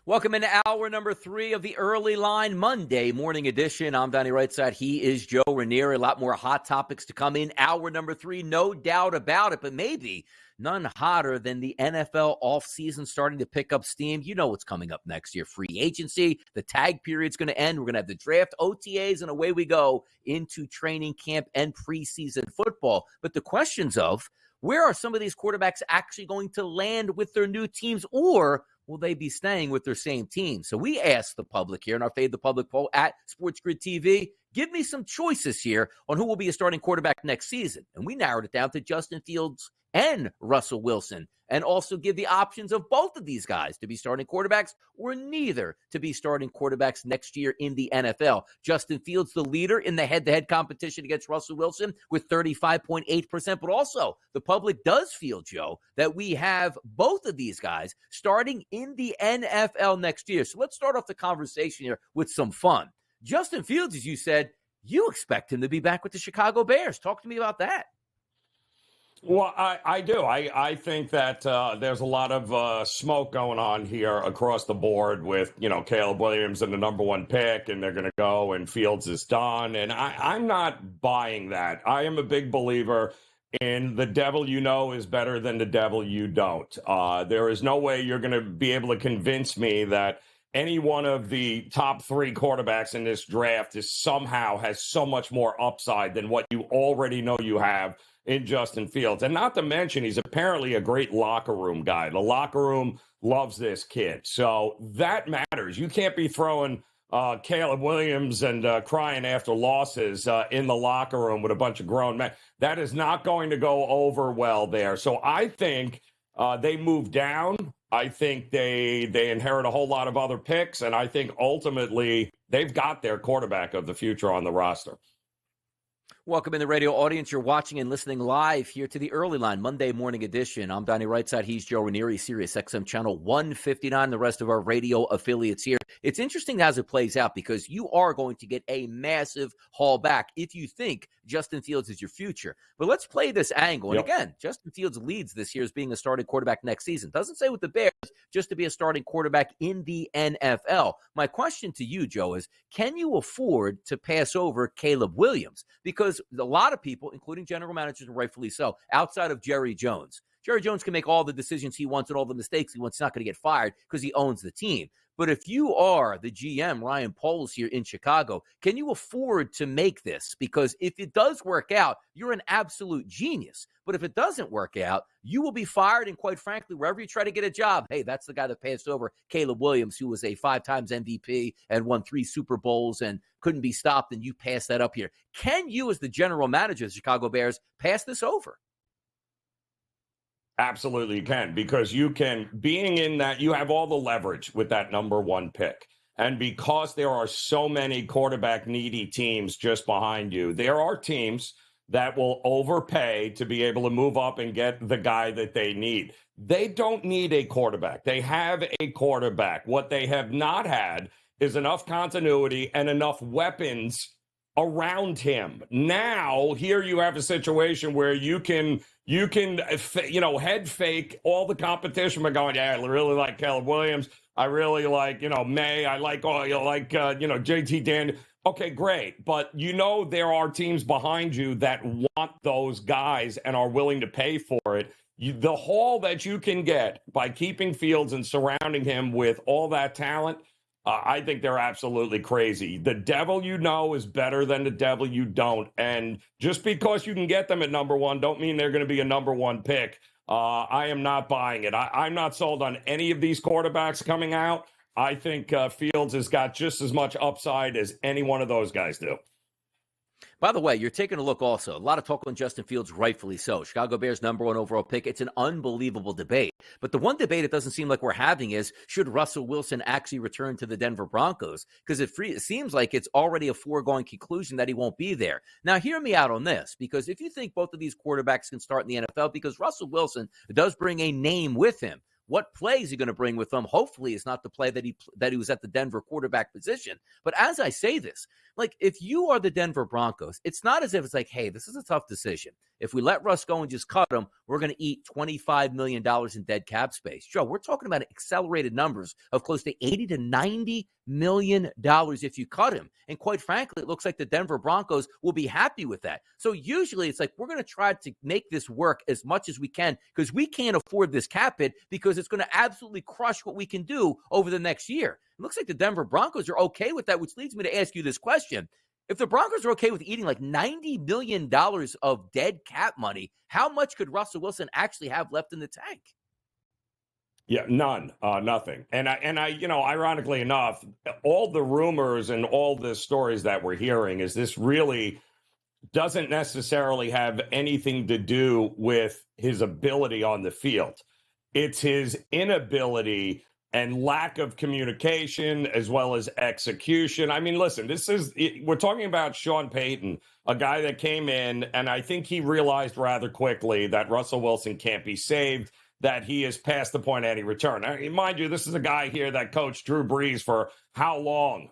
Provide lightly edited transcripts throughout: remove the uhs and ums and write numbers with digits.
Welcome into hour number 3 of the Early Line Monday morning edition. I'm Donnie Rightside. He is Joe Ranieri. A lot more hot topics to come in hour number 3, no doubt about it, but maybe none hotter than the NFL offseason starting to pick up steam. You know what's coming up next year. Free agency, the tag period's going to end. We're going to have the draft, OTAs, and away we go into training camp and preseason football. But the questions of where are some of these quarterbacks actually going to land with their new teams, or will they be staying with their same team? So we asked the public here in our Fade the Public poll at SportsGrid TV, give me some choices here on who will be a starting quarterback next season. And we narrowed it down to Justin Fields and Russell Wilson, and also give the options of both of these guys to be starting quarterbacks or neither to be starting quarterbacks next year in the NFL. Justin Fields, the leader in the head-to-head competition against Russell Wilson with 35.8%, but also the public does feel, Joe, that we have both of these guys starting in the NFL next year. So let's start off the conversation here with some fun. Justin Fields, as you said, you expect him to be back with the Chicago Bears. Talk to me about that. Well, I do. I think that there's a lot of smoke going on here across the board with, Caleb Williams and the number 1 pick, and they're going to go and Fields is done. And I'm not buying that. I am a big believer in the devil you know is better than the devil you don't. There is no way you're going to be able to convince me that any one of the top 3 quarterbacks in this draft somehow has so much more upside than what you already know you have in Justin Fields. And not to mention, he's apparently a great locker room guy. The locker room loves this kid. So that matters. You can't be throwing Caleb Williams and crying after losses in the locker room with a bunch of grown men. That is not going to go over well there. So I think they move down. I think they inherit a whole lot of other picks. And I think ultimately they've got their quarterback of the future on the roster. Welcome in the radio audience. You're watching and listening live here to the Early Line Monday morning edition. I'm Donnie Rightside. He's Joe Ranieri, Sirius XM channel 159. The rest of our radio affiliates here. It's interesting as it plays out because you are going to get a massive haul back if you think Justin Fields is your future. But let's play this angle. And again, Justin Fields leads this year as being a starting quarterback next season. Doesn't say with the Bears, just to be a starting quarterback in the NFL. My question to you, Joe, is can you afford to pass over Caleb Williams? Because a lot of people, including general managers, and rightfully so, outside of Jerry Jones. Jerry Jones can make all the decisions he wants and all the mistakes he wants. He's not going to get fired because he owns the team. But if you are the GM, Ryan Poles here in Chicago, can you afford to make this? Because if it does work out, you're an absolute genius. But if it doesn't work out, you will be fired. And quite frankly, wherever you try to get a job, hey, that's the guy that passed over Caleb Williams, who was a 5 times MVP and won 3 Super Bowls and couldn't be stopped. And you pass that up here. Can you, as the general manager of the Chicago Bears, pass this over? Absolutely you can, because you can, being in that, you have all the leverage with that number 1 pick. And because there are so many quarterback needy teams just behind you, there are teams that will overpay to be able to move up and get the guy that they need. They don't need a quarterback. They have a quarterback. What they have not had is enough continuity and enough weapons around him. Now, here you have a situation where you can head fake all the competition by going, yeah, I really like Caleb Williams. I really like, May. I like, JT Dan. Okay, great. But there are teams behind you that want those guys and are willing to pay for it. The haul that you can get by keeping Fields and surrounding him with all that talent, I think they're absolutely crazy. The devil you know is better than the devil you don't. And just because you can get them at number 1, don't mean they're going to be a number 1 pick. I am not buying it. I'm not sold on any of these quarterbacks coming out. I think Fields has got just as much upside as any one of those guys do. By the way, you're taking a look also. A lot of talk on Justin Fields, rightfully so. Chicago Bears number 1 overall pick. It's an unbelievable debate. But the one debate it doesn't seem like we're having is, should Russell Wilson actually return to the Denver Broncos? Because it seems like it's already a foregone conclusion that he won't be there. Now, hear me out on this, because if you think both of these quarterbacks can start in the NFL, because Russell Wilson does bring a name with him, what play is he going to bring with him? Hopefully it's not the play that he was at the Denver quarterback position. But as I say this, Like, if you are the Denver Broncos, it's not as if it's like, hey, this is a tough decision. If we let Russ go and just cut him, we're going to eat $25 million in dead cap space. Joe, we're talking about accelerated numbers of close to $80 to $90 million if you cut him. And quite frankly, it looks like the Denver Broncos will be happy with that. So usually it's like, we're going to try to make this work as much as we can because we can't afford this cap hit because it's going to absolutely crush what we can do over the next year. It looks like the Denver Broncos are okay with that, which leads me to ask you this question. If the Broncos are okay with eating like $90 million of dead cap money, how much could Russell Wilson actually have left in the tank? Yeah, none, nothing. And I, ironically enough, all the rumors and all the stories that we're hearing is this really doesn't necessarily have anything to do with his ability on the field. It's his inability and lack of communication as well as execution. I mean, listen, we're talking about Sean Payton, a guy that came in, and I think he realized rather quickly that Russell Wilson can't be saved, that he is past the point of any return. I mean, mind you, this is a guy here that coached Drew Brees for how long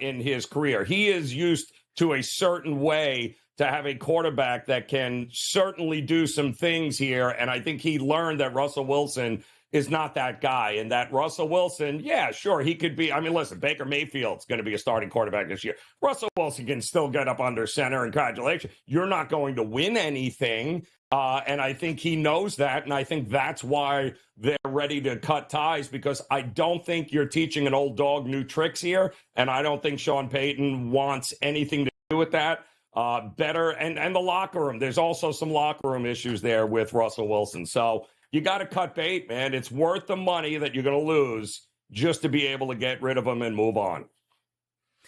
in his career? He is used to a certain way to have a quarterback that can certainly do some things here, and I think he learned that Russell Wilson is not that guy, and that Russell Wilson, yeah, sure, he could be. I mean, listen, Baker Mayfield's going to be a starting quarterback this year. Russell Wilson can still get up under center, and congratulations. You're not going to win anything, and I think he knows that, and I think that's why they're ready to cut ties, because I don't think you're teaching an old dog new tricks here, and I don't think Sean Payton wants anything to do with that. Better, and the locker room. There's also some locker room issues there with Russell Wilson. So you got to cut bait, man. It's worth the money that you're going to lose just to be able to get rid of him and move on.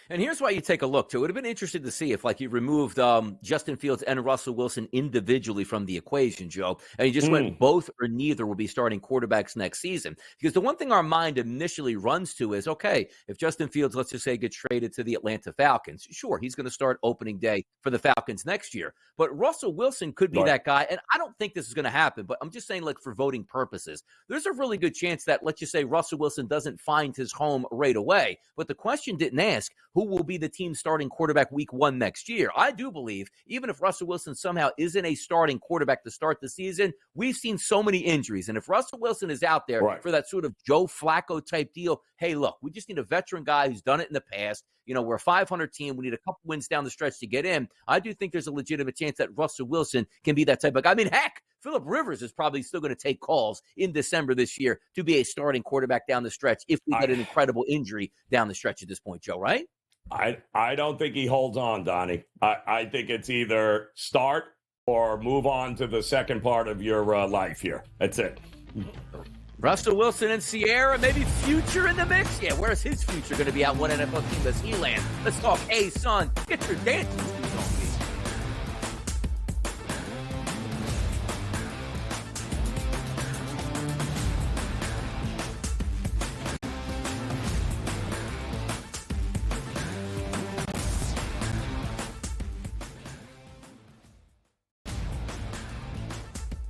And here's why you take a look, too. It would have been interesting to see if, like, you removed Justin Fields and Russell Wilson individually from the equation, Joe, and you just went both or neither will be starting quarterbacks next season. Because the one thing our mind initially runs to is, okay, if Justin Fields, let's just say, gets traded to the Atlanta Falcons, sure, he's going to start opening day for the Falcons next year. But Russell Wilson could be that guy, and I don't think this is going to happen, but I'm just saying, like, for voting purposes, there's a really good chance that, let's just say, Russell Wilson doesn't find his home right away. But the question didn't ask, who will be the team starting quarterback week 1 next year? I do believe even if Russell Wilson somehow isn't a starting quarterback to start the season, we've seen so many injuries. And if Russell Wilson is out there for that sort of Joe Flacco type deal, hey, look, we just need a veteran guy who's done it in the past. You know, we're a 500 team. We need a couple wins down the stretch to get in. I do think there's a legitimate chance that Russell Wilson can be that type of guy. I mean, heck, Phillip Rivers is probably still going to take calls in December this year to be a starting quarterback down the stretch if we get an incredible injury down the stretch at this point, Joe, right? I don't think he holds on, Donnie. I think it's either start or move on to the second part of your life here. That's it. Russell Wilson and Sierra, maybe future in the mix? Yeah, where's his future going to be out? What NFL team does he land? Let's talk, hey, son, get your dancing shoes on, please.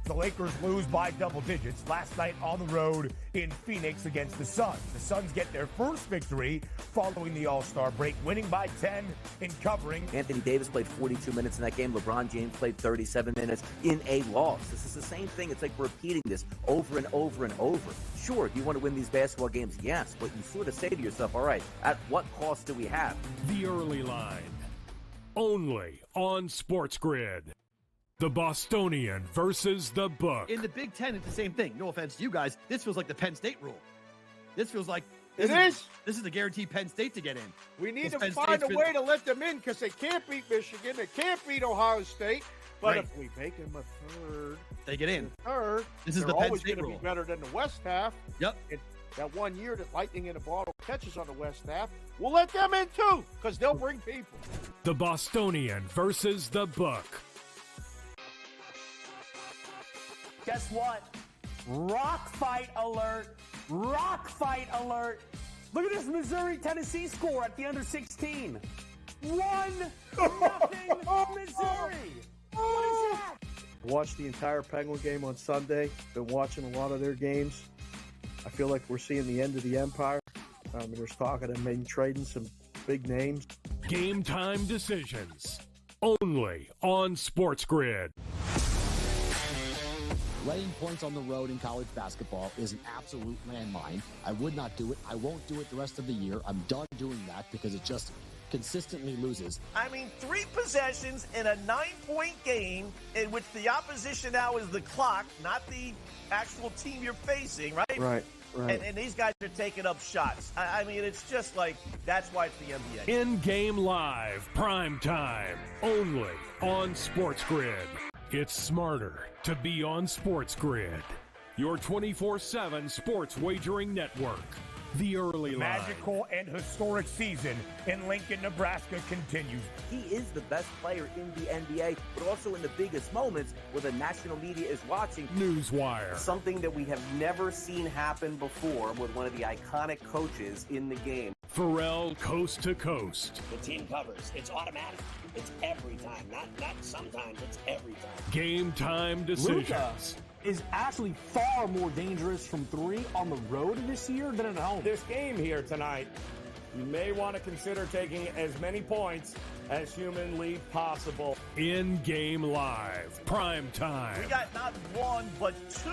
The Lakers lose by double digits last night on the road in Phoenix against the Suns. The Suns get their first victory following the All-Star break, winning by 10 in covering. Anthony Davis played 42 minutes in that game. LeBron James played 37 minutes in a loss. This is the same thing. It's like repeating this over and over and over. Sure, do you want to win these basketball games? Yes, but you sort of say to yourself, all right, at what cost do we have? The Early Line, only on SportsGrid. The Bostonian versus the Book. In the Big Ten, it's the same thing. No offense to you guys. This feels like the Penn State rule. This feels like this is the guaranteed Penn State to get in. We need to find a way to let them in because they can't beat Michigan. They can't beat Ohio State. But if we make them a third, they get in. Third, this is the Penn always State going to rule. be better than the West half. Yep. And that 1 year that Lightning in a Bottle catches on the West half, we'll let them in too because they'll bring people. The Bostonian versus the Book. Guess what? Rock fight alert. Rock fight alert. Look at this Missouri-Tennessee score at the under 16. 1-0 Missouri. What is that? Watched the entire Penguin game on Sunday. Been watching a lot of their games. I feel like we're seeing the end of the empire. There's talk of them maybe trading some big names. Game time decisions. Only on SportsGrid. Laying points on the road in college basketball is an absolute landmine. I would not do it. I won't do it the rest of the year. I'm done doing that because it just consistently loses. I mean, 3 possessions in a 9-point game in which the opposition now is the clock, not the actual team you're facing, right? Right. And these guys are taking up shots. I mean, it's just like, that's why it's the NBA. In-game live, prime time, only on SportsGrid. It's smarter to be on SportsGrid, your 24/7 sports wagering network. The early line. Magical and historic season in Lincoln, Nebraska continues. He is the best player in the NBA, but also in the biggest moments where the national media is watching. Newswire. Something that we have never seen happen before with one of the iconic coaches in the game. Pharrell, coast to coast. The team covers. It's automatic. It's every time. Not sometimes. It's every time. Game time decisions. Luka is actually far more dangerous from 3 on the road this year than at home. This game here tonight, you may want to consider taking as many points as humanly possible. In-game live, prime time. We got not 1, but 2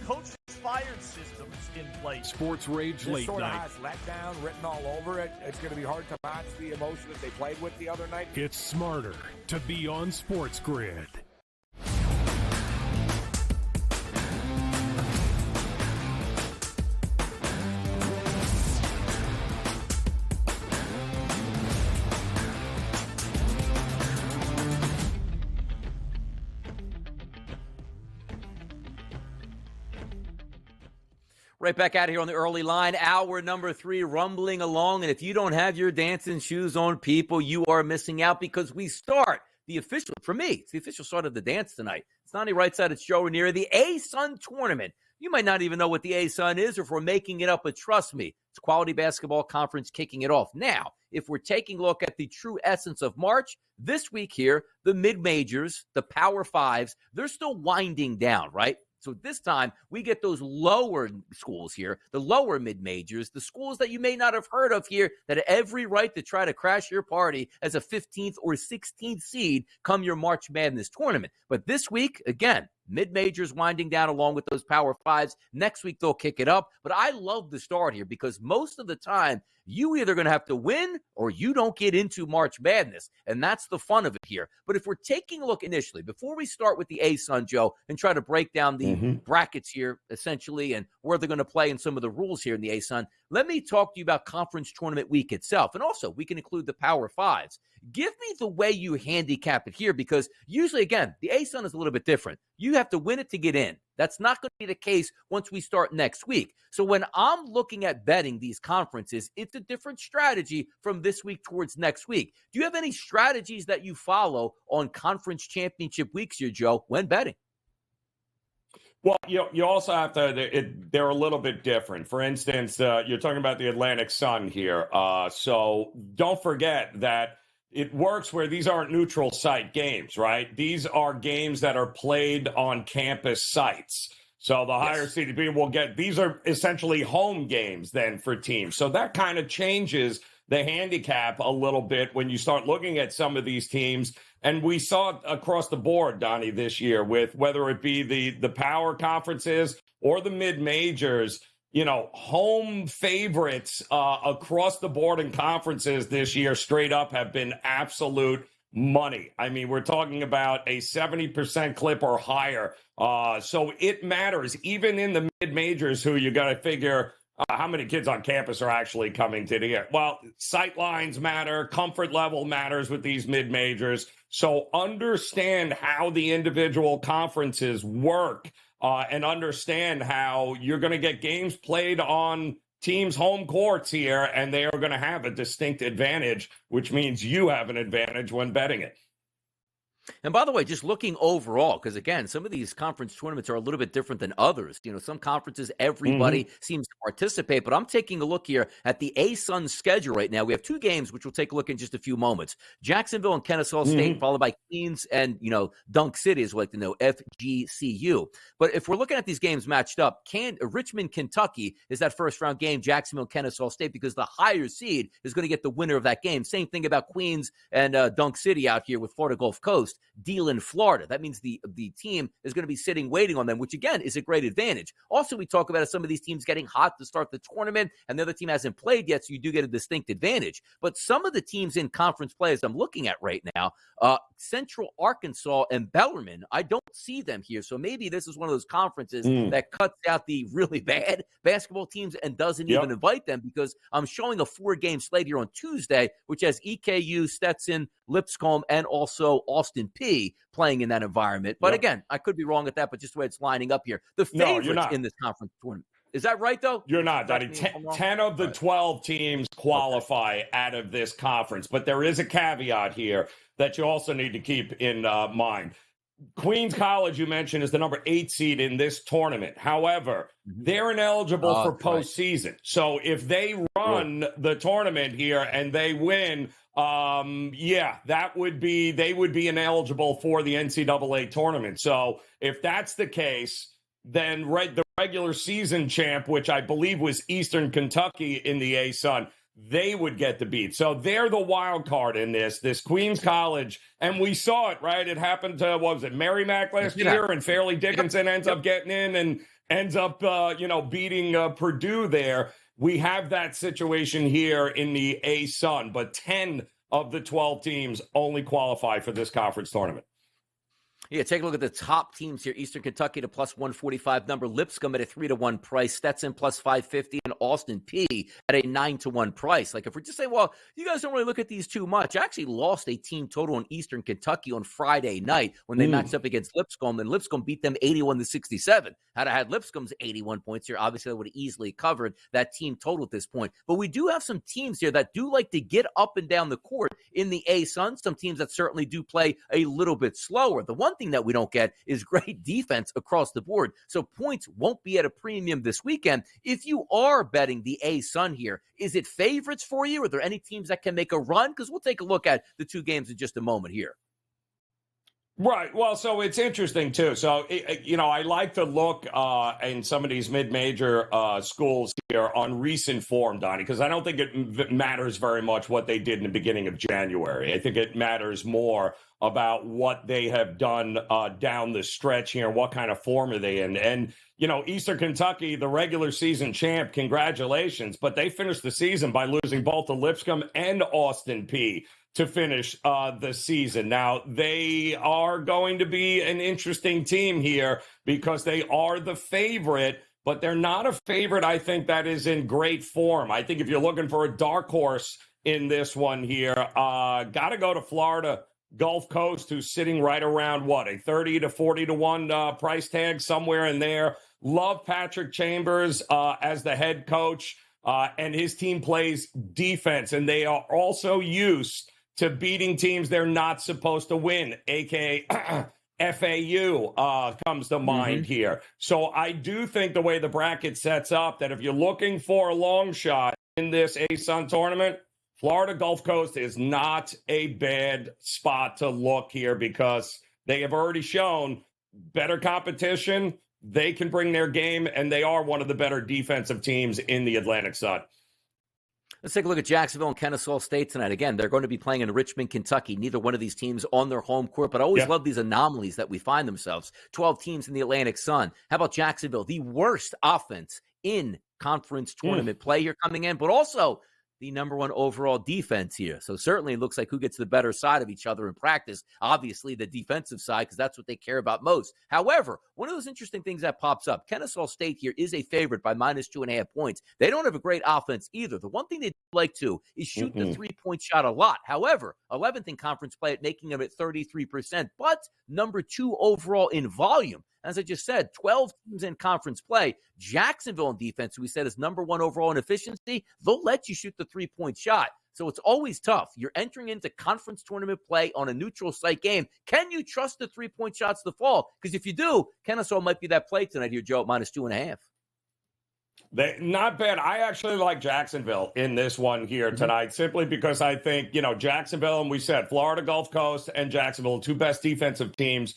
coaches fired systems in place. Sports Rage This Late sort of Night. has letdown written all over it. It's going to be hard to match the emotion that they played with the other night. It's smarter to be on SportsGrid. Right back out here on the early line, hour number 3, rumbling along. And if you don't have your dancing shoes on, people, you are missing out because we start the official, for me, it's the official start of the dance tonight. It's Donnie right side, it's Joe Ranieri, the A-Sun tournament. You might not even know what the A-Sun is or if we're making it up, but trust me, it's Quality Basketball Conference kicking it off. Now, if we're taking a look at the true essence of March, this week here, the mid-majors, the Power Fives, they're still winding down, right? So this time, we get those lower schools here, the lower mid-majors, the schools that you may not have heard of here that have every right to try to crash your party as a 15th or 16th seed come your March Madness tournament. But this week, again, mid-majors winding down along with those Power Fives. Next week, they'll kick it up. But I love the start here because most of the time, you either going to have to win or you don't get into March Madness. And that's the fun of it here. But if we're taking a look initially, before we start with the A-Sun, Joe, and try to break down the brackets here, essentially, and where they're going to play and some of the rules here in the A-Sun, let me talk to you about conference tournament week itself. And also, we can include the Power Fives. Give me the way you handicap it here because usually, again, the A-Sun is a little bit different. You have to win it to get in. That's not going to be the case once we start next week. So when I'm looking at betting these conferences, it's a different strategy from this week towards next week. Do you have any strategies that you follow on conference championship weeks here, Joe, when betting? Well, you also have to, they're a little bit different. For instance, you're talking about the Atlantic Sun here. So don't forget that it works where these aren't neutral site games, right? These are games that are played on campus sites. So the higher seeded team will get, these are essentially home games then for teams. So that kind of changes the handicap a little bit when you start looking at some of these teams. And we saw it across the board, Donnie, this year with whether it be the power conferences or the mid-majors, you know, home favorites across the board in conferences this year straight up have been absolute money. I mean, we're talking about a 70% clip or higher. So it matters, even in the mid-majors, who you got to figure how many kids on campus are actually coming to the air. Well, sight lines matter, comfort level matters with these mid-majors. So understand how the individual conferences work and understand how you're going to get games played on teams' home courts here, and they are going to have a distinct advantage, which means you have an advantage when betting it. And by the way, just looking overall, because again, some of these conference tournaments are a little bit different than others. Some conferences, everybody seems to participate, but I'm taking a look here at the A-Sun schedule right now. We have two games, which we'll take a look in just a few moments. Jacksonville and Kennesaw State, followed by Queens and, Dunk City, as we like to know, FGCU. But if we're looking at these games matched up, Richmond, Kentucky is that first-round game, Jacksonville, Kennesaw State, because the higher seed is going to get the winner of that game. Same thing about Queens and Dunk City out here with Florida Gulf Coast. Dealing Florida. That means the team is going to be sitting waiting on them, which again is a great advantage. Also, we talk about some of these teams getting hot to start the tournament, and the other team hasn't played yet, so you do get a distinct advantage. But some of the teams in conference play, as I'm looking at right now, Central Arkansas and Bellarmine, I don't see them here. So maybe this is one of those conferences that cuts out the really bad basketball teams and doesn't even invite them, because I'm showing a 4-game slate here on Tuesday, which has EKU, Stetson, Lipscomb, and also Austin P playing in that environment. But again, I could be wrong at that, but just the way it's lining up here. The favorites in this conference tournament. Is that right, though? You're not, Donnie. 10 of the 12 teams qualify out of this conference. But there is a caveat here that you also need to keep in mind. Queens College, you mentioned, is the number 8 seed in this tournament. However, they're ineligible for postseason. Right. So if they run the tournament here and they win, they would be ineligible for the NCAA tournament. So if that's the case, then the regular season champ, which I believe was Eastern Kentucky in the A-Sun, they would get the beat. So they're the wild card in this Queens College. And we saw it, right? It happened to, what was it, Merrimack last year? And Fairleigh Dickinson ends up getting in and ends up, beating Purdue there. We have that situation here in the A-Sun, but 10 of the 12 teams only qualify for this conference tournament. Yeah, take a look at the top teams here. Eastern Kentucky to plus 145 number. Lipscomb at a 3-1 price. Stetson plus 550 and Austin P at a 9-1 price. Like if we're just saying, well, you guys don't really look at these too much. I actually lost a team total in Eastern Kentucky on Friday night when they matched up against Lipscomb, and Lipscomb beat them 81-67. Had I had Lipscomb's 81 points here, obviously I would have easily covered that team total at this point. But we do have some teams here that do like to get up and down the court in the A-Sun. Some teams that certainly do play a little bit slower. The one thing that we don't get is great defense across the board. So points won't be at a premium this weekend. If you are betting the A-Sun here, is it favorites for you? Are there any teams that can make a run? Because we'll take a look at the two games in just a moment here. Right. Well, so it's interesting, too. So, I like to look in some of these mid-major schools here on recent form, Donnie, because I don't think it matters very much what they did in the beginning of January. I think it matters more about what they have done down the stretch here, what kind of form are they in. And, Eastern Kentucky, the regular season champ, congratulations, but they finished the season by losing both to Lipscomb and Austin P to finish the season. Now, they are going to be an interesting team here because they are the favorite, but they're not a favorite, I think, that is in great form. I think if you're looking for a dark horse in this one here, got to go to Florida Gulf Coast, who's sitting right around, a 30 to 40 to 1 price tag, somewhere in there. Love Patrick Chambers as the head coach, and his team plays defense, and they are also used to beating teams they're not supposed to win, a.k.a. FAU comes to mind here. So I do think the way the bracket sets up, that if you're looking for a long shot in this A-Sun tournament, Florida Gulf Coast is not a bad spot to look here because they have already shown better competition. They can bring their game, and they are one of the better defensive teams in the Atlantic Sun. Let's take a look at Jacksonville and Kennesaw State tonight. Again, they're going to be playing in Richmond, Kentucky. Neither one of these teams on their home court, but I always love these anomalies that we find themselves. 12 teams in the Atlantic Sun. How about Jacksonville? The worst offense in conference tournament play here coming in, but also the number 1 overall defense here. So certainly it looks like who gets the better side of each other in practice. Obviously the defensive side, because that's what they care about most. However, one of those interesting things that pops up, Kennesaw State here is a favorite by minus 2.5 points. They don't have a great offense either. The one thing they like to is shoot the 3-point shot a lot. However, 11th in conference play at making them at 33%, but number 2 overall in volume. As I just said, 12 teams in conference play. Jacksonville in defense, who we said is number 1 overall in efficiency, they'll let you shoot the 3-point shot. So it's always tough. You're entering into conference tournament play on a neutral site game. Can you trust the 3-point shots to fall? Because if you do, Kennesaw might be that play tonight here, Joe, at -2.5. Not bad. I actually like Jacksonville in this one here tonight, simply because I think, Jacksonville, and we said Florida Gulf Coast and Jacksonville, two best defensive teams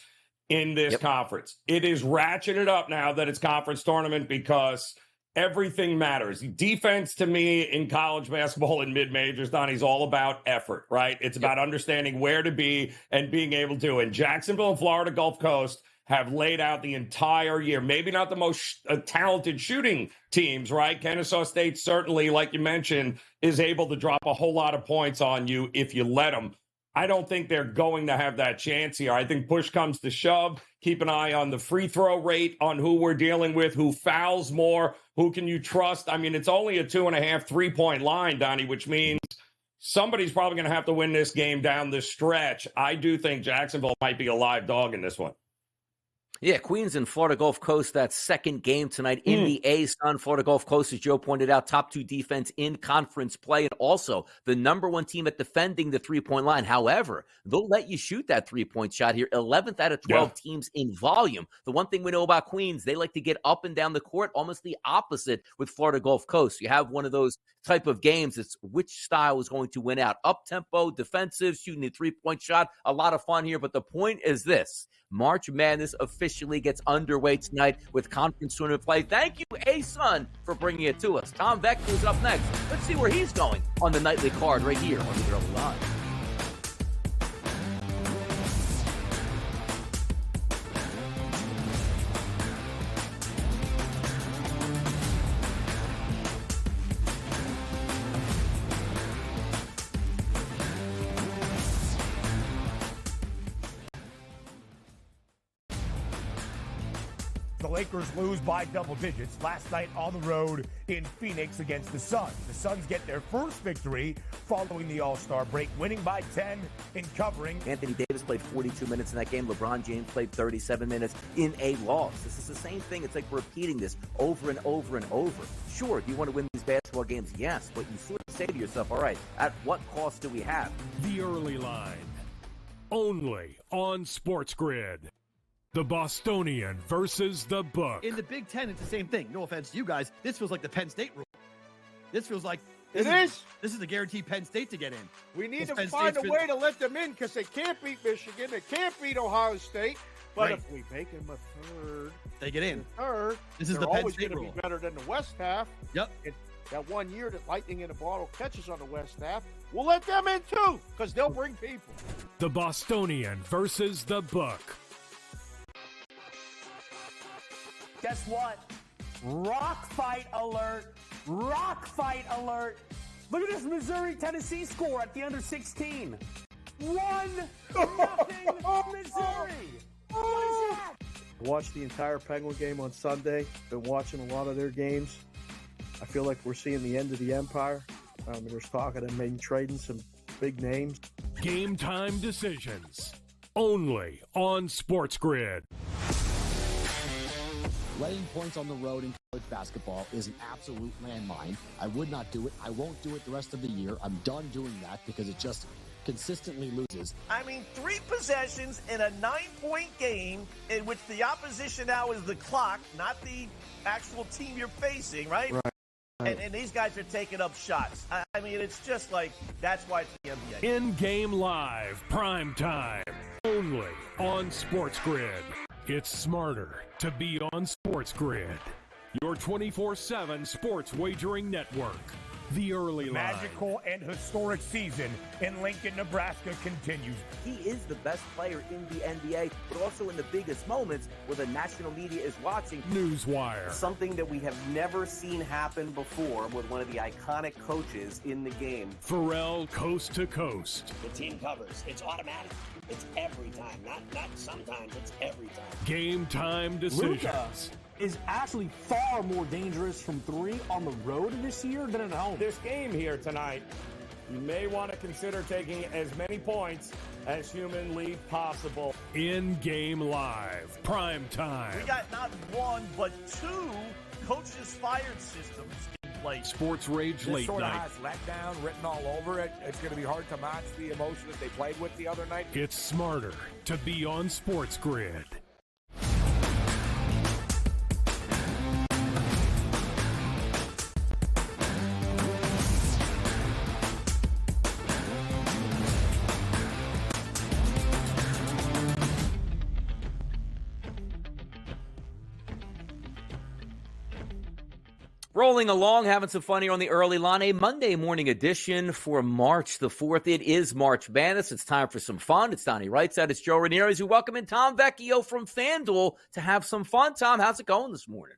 in this conference. It is ratcheted up now that it's conference tournament because everything matters. Defense, to me, in college basketball and mid-majors, Donnie, is all about effort, right? It's about understanding where to be and being able to. And Jacksonville and Florida Gulf Coast have laid out the entire year. Maybe not the most talented shooting teams, right? Kennesaw State certainly, like you mentioned, is able to drop a whole lot of points on you if you let them. I don't think they're going to have that chance here. I think push comes to shove. Keep an eye on the free throw rate, on who we're dealing with, who fouls more, who can you trust. I mean, it's only a 2.5 3-point line, Donnie, which means somebody's probably going to have to win this game down the stretch. I do think Jacksonville might be a live dog in this one. Yeah, Queens and Florida Gulf Coast, that second game tonight in the A-Sun. Florida Gulf Coast, as Joe pointed out, top 2 defense in conference play, and also the number 1 team at defending the 3-point line. However, they'll let you shoot that 3-point shot here. 11th out of 12 teams in volume. The one thing we know about Queens, they like to get up and down the court, almost the opposite with Florida Gulf Coast. You have one of those type of games. It's which style is going to win out. Up-tempo, defensive, shooting the 3-point shot. A lot of fun here, but the point is this. March Madness officially gets underway tonight with conference tournament play. Thank you, A-Sun, for bringing it to us. Tom Vecchio is up next. Let's see where he's going on the nightly card right here on the Early Line. The Lakers lose by double digits last night on the road in Phoenix against the Suns. The Suns get their first victory following the All-Star break, winning by 10 and covering. Anthony Davis played 42 minutes in that game. LeBron James played 37 minutes in a loss. This is the same thing. It's like repeating this over and over and over. Sure, do you want to win these basketball games? Yes, but you sort of say to yourself, all right, at what cost do we have? The Early Line, only on SportsGrid. The Bostonian versus the Book. In the Big Ten, it's the same thing. No offense to you guys. This feels like the Penn State rule. This feels like this is the guaranteed Penn State to get in. We need to find a way to let them in because they can't beat Michigan. They can't beat Ohio State. But if we make them a third, they get in. Third, this is the Penn always State going to be better than the West half. Yep. That 1 year that Lightning in a Bottle catches on the West half, we'll let them in too because they'll bring people. The Bostonian versus the Book. Guess what? Rock fight alert. Rock fight alert. Look at this Missouri-Tennessee score at the under 16. 1-0 Missouri. What is that? Watched the entire Penguin game on Sunday. Been watching a lot of their games. I feel like we're seeing the end of the empire. There's talk of them maybe trading some big names. Game time decisions. Only on SportsGrid. Laying points on the road in college basketball is an absolute landmine. I would not do it. I won't do it the rest of the year. I'm done doing that because it just consistently loses. I mean, 3 possessions in a 9-point game in which the opposition now is the clock, not the actual team you're facing, right? Right. And these guys are taking up shots. I mean, it's just like, that's why it's the NBA. In-game live, prime time, only on SportsGrid. It's smarter to be on SportsGrid, your 24/7 sports wagering network. The Early Line. Magical and historic season in Lincoln, Nebraska continues. He is the best player in the NBA, but also in the biggest moments where the national media is watching. Newswire. Something that we have never seen happen before with one of the iconic coaches in the game. Pharrell, coast to coast. The team covers. It's automatic. It's every time. Not sometimes. It's every time. Game time decisions. Luka is actually far more dangerous from 3 on the road this year than at home. This game here tonight, you may want to consider taking as many points as humanly possible. In-game live, prime time. We got not 1, but 2 coaches fired systems in Slate. Sports Rage This Late sort of Night. has letdown written all over it. It's going to be hard to match the emotion that they played with the other night. It's smarter to be on SportsGrid. Rolling along, having some fun here on the early line, a Monday morning edition for March the 4th. It is March Madness. It's time for some fun. It's Donnie Rightside. It's Joe Ramirez. We welcome in Tom Vecchio from FanDuel to have some fun. Tom, how's it going this morning?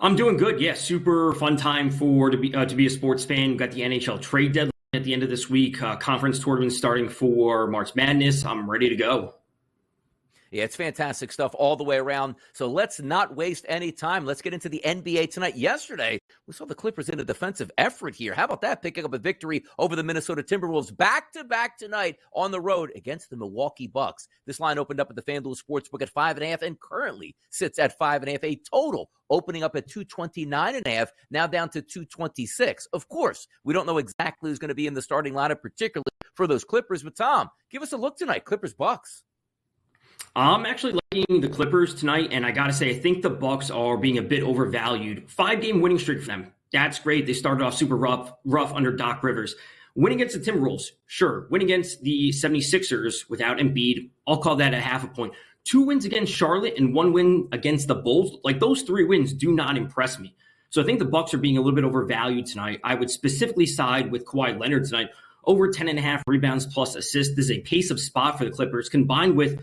I'm doing good. Yeah, super fun time to be a sports fan. We've got the NHL trade deadline at the end of this week. Conference tournament starting for March Madness. I'm ready to go. Yeah, it's fantastic stuff all the way around. So let's not waste any time. Let's get into the NBA tonight. Yesterday, we saw the Clippers in a defensive effort here. How about that? Picking up a victory over the Minnesota Timberwolves back-to-back tonight on the road against the Milwaukee Bucks. This line opened up at the FanDuel Sportsbook at 5.5 and currently sits at 5.5. A total opening up at 229.5, now down to 226. Of course, we don't know exactly who's going to be in the starting lineup, particularly for those Clippers. But Tom, give us a look tonight. Clippers-Bucks. I'm actually liking the Clippers tonight, and I got to say, I think the Bucks are being a bit overvalued. 5-game winning streak for them. That's great. They started off super rough under Doc Rivers. Win against the Timberwolves, sure. Win against the 76ers without Embiid, I'll call that a half a point. 2 wins against Charlotte and 1 win against the Bulls. Like, those 3 wins do not impress me. So I think the Bucks are being a little bit overvalued tonight. I would specifically side with Kawhi Leonard tonight. Over 10.5 rebounds plus assists. This is a pace-up spot for the Clippers, combined with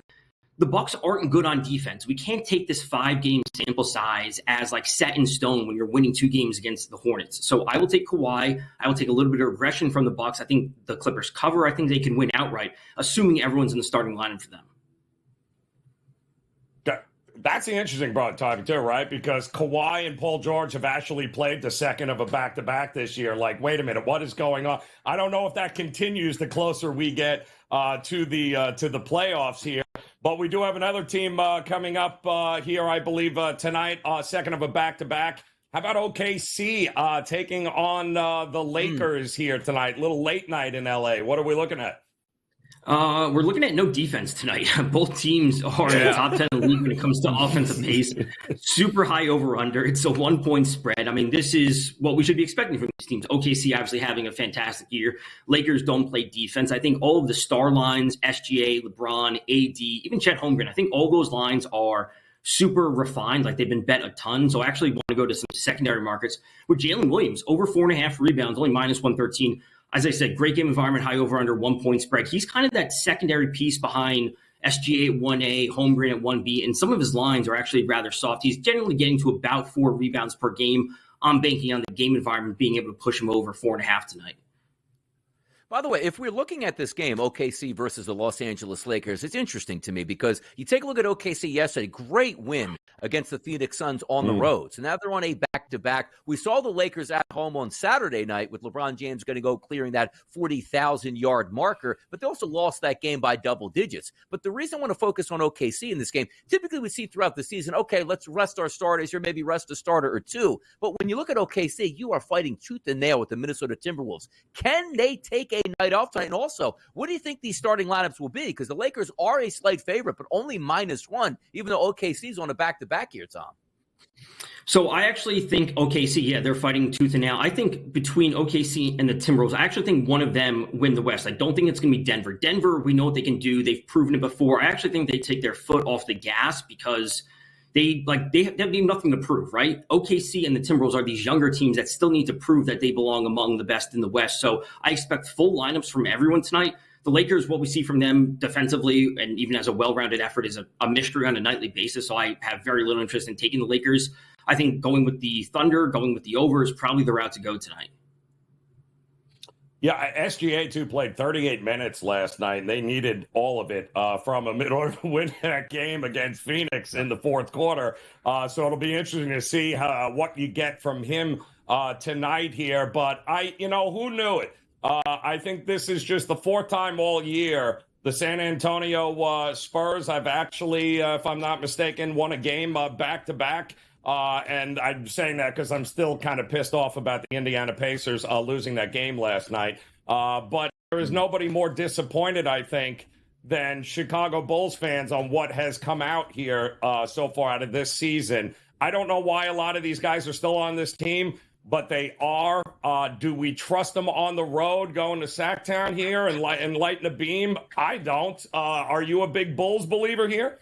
the Bucks aren't good on defense. We can't take this 5-game sample size as like set in stone when you're winning 2 games against the Hornets. So I will take Kawhi. I will take a little bit of aggression from the Bucks. I think the Clippers cover. I think they can win outright, assuming everyone's in the starting lineup for them. That's the interesting part, Tommy, too, right? Because Kawhi and Paul George have actually played the second of a back-to-back this year. Like, wait a minute, what is going on? I don't know if that continues the closer we get to the playoffs here. But we do have another team coming up here, I believe, tonight, second of a back-to-back. How about OKC taking on the Lakers here tonight? Little late night in L.A. What are we looking at? We're looking at no defense tonight. Both teams are in the top 10 of the league when it comes to offensive pace. Super high over-under. It's a 1-point spread. I mean, this is what we should be expecting from these teams. OKC obviously having a fantastic year. Lakers don't play defense. I think all of the star lines, SGA, LeBron, AD, even Chet Holmgren, I think all those lines are super refined. Like, they've been bet a ton. So I actually want to go to some secondary markets with Jalen Williams. Over 4.5 rebounds, only minus 113. As I said, great game environment, high over under 1-point spread. He's kind of that secondary piece behind SGA at 1A, Holmgren at 1B, and some of his lines are actually rather soft. He's generally getting to about 4 rebounds per game. I'm banking on the game environment being able to push him over 4.5 tonight. By the way, if we're looking at this game, OKC versus the Los Angeles Lakers, it's interesting to me because you take a look at OKC yesterday, great win against the Phoenix Suns on the road. So now they're on a back-to-back. We saw the Lakers at home on Saturday night with LeBron James going to go clearing that 40,000-yard marker, but they also lost that game by double digits. But the reason I want to focus on OKC in this game, typically we see throughout the season, okay, let's rest our starters or maybe rest a starter or two. But when you look at OKC, you are fighting tooth and nail with the Minnesota Timberwolves. Can they take a night off tonight? And also, what do you think these starting lineups will be? Because the Lakers are a slight favorite, but only -1, even though OKC is on a back-to-back here, Tom. So I actually think OKC, they're fighting tooth and nail. I think between OKC and the Timberwolves, I actually think one of them win the West. I don't think it's going to be Denver. Denver, we know what they can do. They've proven it before. I actually think they take their foot off the gas because they have nothing to prove, right? OKC and the Timberwolves are these younger teams that still need to prove that they belong among the best in the West. So I expect full lineups from everyone tonight. The Lakers, what we see from them defensively and even as a well-rounded effort is a mystery on a nightly basis. So I have very little interest in taking the Lakers. I think going with the Thunder, going with the over is probably the route to go tonight. Yeah, SGA, too, played 38 minutes last night, and they needed all of it from him in order to win that game against Phoenix in the fourth quarter. So it'll be interesting to see what you get from him tonight here. But who knew it? I think this is just the 4th time all year the San Antonio Spurs have actually, if I'm not mistaken, won a game back-to-back And I'm saying that because I'm still kind of pissed off about the Indiana Pacers losing that game last night. But there is nobody more disappointed, I think, than Chicago Bulls fans on what has come out here so far out of this season. I don't know why a lot of these guys are still on this team, but they are. Do we trust them on the road going to Sacktown here and lighting a beam? I don't. Are you a big Bulls believer here?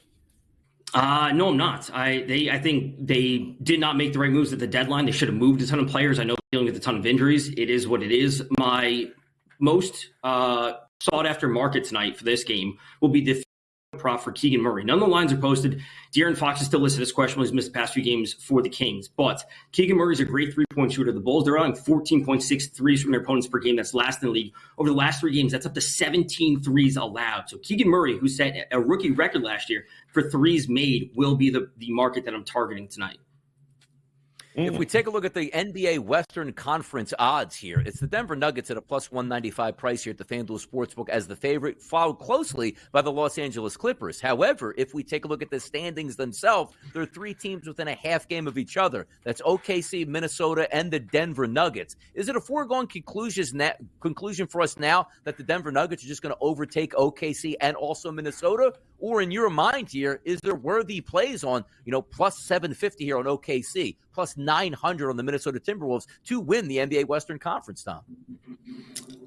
No, I'm not. I think they did not make the right moves at the deadline. They should have moved a ton of players. I know they're dealing with a ton of injuries. It is what it is. My most sought-after market tonight for this game will be the prop for Keegan Murray. None of the lines are posted. De'Aaron Fox is still listed as questionable. He's missed the past few games for the Kings. But Keegan Murray is a great three-point shooter. The Bulls, they're allowing 14.6 threes from their opponents per game. That's last in the league. Over the last 3 games, that's up to 17 threes allowed. So Keegan Murray, who set a rookie record last year for threes made, will be the market that I'm targeting tonight. If we take a look at the NBA Western Conference odds here, it's the Denver Nuggets at a plus 195 price here at the FanDuel Sportsbook as the favorite, followed closely by the Los Angeles Clippers. However, if we take a look at the standings themselves, there are 3 teams within a half game of each other. That's OKC, Minnesota, and the Denver Nuggets. Is it a foregone conclusion for us now that the Denver Nuggets are just going to overtake OKC and also Minnesota? Or in your mind here, is there worthy plays on, plus 750 here on OKC, plus 900 on the Minnesota Timberwolves to win the NBA Western Conference, Tom?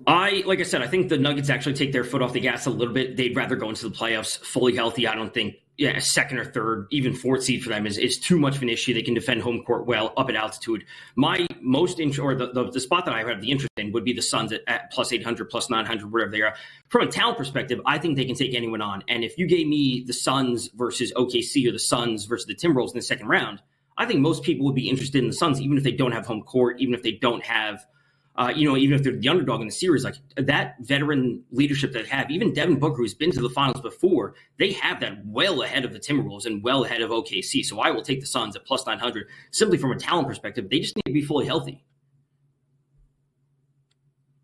Like I said, I think the Nuggets actually take their foot off the gas a little bit. They'd rather go into the playoffs fully healthy. I don't think a second or third, even fourth seed for them is too much of an issue. They can defend home court well up at altitude. My most the spot that I have the interest in would be the Suns at plus 800, plus 900, wherever they are. From a talent perspective, I think they can take anyone on. And if you gave me the Suns versus OKC or the Suns versus the Timberwolves in the second round, I think most people would be interested in the Suns, even if they don't have home court, even if they don't have even if they're the underdog in the series, like that veteran leadership that they have, even Devin Booker, who's been to the finals before, they have that well ahead of the Timberwolves and well ahead of OKC. So I will take the Suns at plus 900 simply from a talent perspective. They just need to be fully healthy.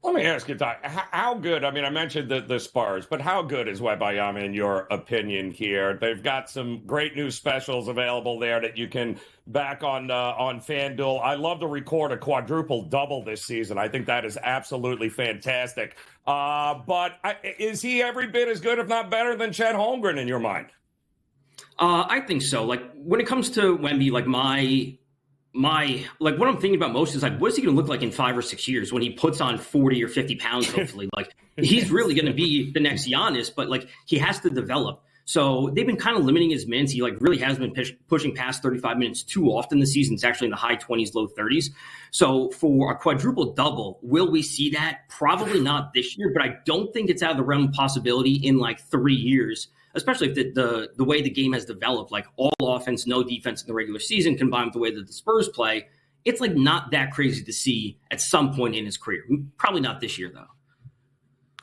Let me ask you, Doc, how good, I mentioned the Spurs, but how good is Wembanyama in your opinion here? They've got some great new specials available there that you can back on FanDuel. I love to record a quadruple double this season. I think that is absolutely fantastic. But is he every bit as good, if not better, than Chet Holmgren in your mind? I think so. Like when it comes to Wemby, like what I'm thinking about most is like, what's he going to look like in 5 or 6 years when he puts on 40 or 50 pounds, hopefully? Like he's really going to be the next Giannis, but like he has to develop. So they've been kind of limiting his minutes. He like really has been pushing past 35 minutes too often this season. It's actually in the high 20s, low 30s. So for a quadruple double, will we see that? Probably not this year, but I don't think it's out of the realm of possibility in like 3 years, especially if the way the game has developed, like all offense, no defense in the regular season combined with the way that the Spurs play. It's like not that crazy to see at some point in his career. Probably not this year, though.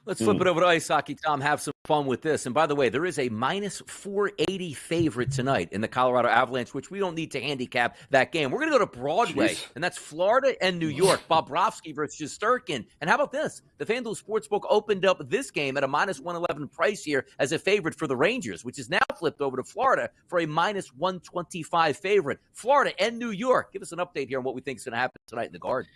Let's flip it over to ice hockey, Tom. Have some fun with this. And by the way, there is a minus 480 favorite tonight in the Colorado Avalanche, which we don't need to handicap that game. We're going to go to Broadway, and that's Florida and New York. Bobrovsky versus Shesterkin. And how about this? The FanDuel Sportsbook opened up this game at a minus 111 price here as a favorite for the Rangers, which is now flipped over to Florida for a minus 125 favorite. Florida and New York. Give us an update here on what we think is going to happen tonight in the Garden.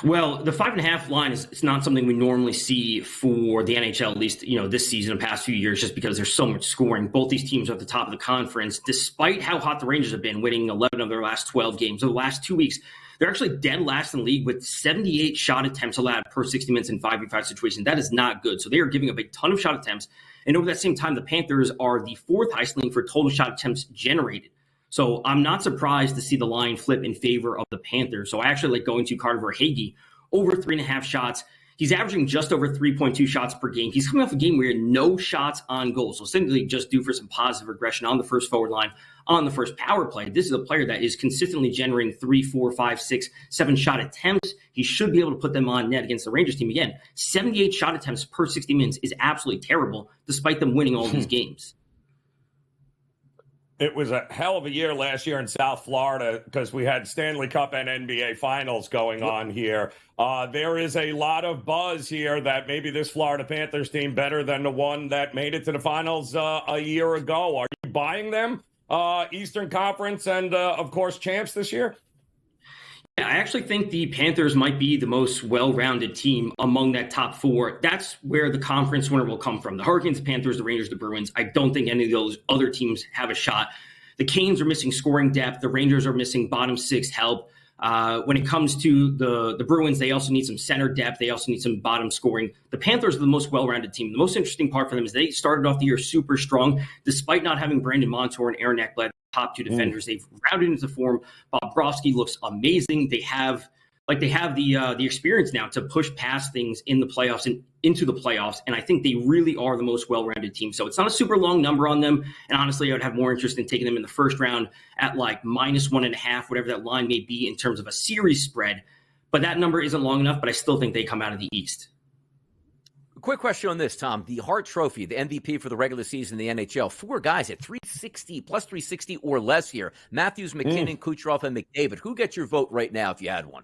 Well, the 5.5 line is not something we normally see for the NHL, at least, this season and past few years, just because there's so much scoring. Both these teams are at the top of the conference, despite how hot the Rangers have been, winning 11 of their last 12 games. Over the last 2 weeks, they're actually dead last in the league with 78 shot attempts allowed per 60 minutes in 5v5 situations. That is not good. So they are giving up a ton of shot attempts. And over that same time, the Panthers are the 4th highest league for total shot attempts generated. So I'm not surprised to see the line flip in favor of the Panthers. So I actually like going to Carter Verhaeghe over 3.5 shots. He's averaging just over 3.2 shots per game. He's coming off a game where he had no shots on goal. So simply just due for some positive regression on the first forward line, on the first power play. This is a player that is consistently generating 3, 4, 5, 6, 7 shot attempts. He should be able to put them on net against the Rangers team. Again, 78 shot attempts per 60 minutes is absolutely terrible, despite them winning all these games. It was a hell of a year last year in South Florida because we had Stanley Cup and NBA Finals going on here. There is a lot of buzz here that maybe this Florida Panthers team better than the one that made it to the finals a year ago. Are you buying them? Eastern Conference and, of course, champs this year? Yeah, I actually think the Panthers might be the most well-rounded team among that top four. That's where the conference winner will come from. The Hurricanes, the Panthers, the Rangers, the Bruins. I don't think any of those other teams have a shot. The Canes are missing scoring depth. The Rangers are missing bottom six help. When it comes to the Bruins, they also need some center depth. They also need some bottom scoring. The Panthers are the most well-rounded team. The most interesting part for them is they started off the year super strong, despite not having Brandon Montour and Aaron Ekblad, top two defenders. They've rounded into form. Bobrovsky looks amazing. They have the experience now to push past things in the playoffs and into the playoffs. And I think they really are the most well-rounded team. So it's not a super long number on them. And honestly, I would have more interest in taking them in the first round at like -1.5, whatever that line may be in terms of a series spread. But that number isn't long enough, but I still think they come out of the East. Quick question on this, Tom. The Hart Trophy, the MVP for the regular season in the NHL, 4 guys at 360, plus 360 or less here. Matthews, McKinnon, Kucherov, and McDavid. Who gets your vote right now if you had one?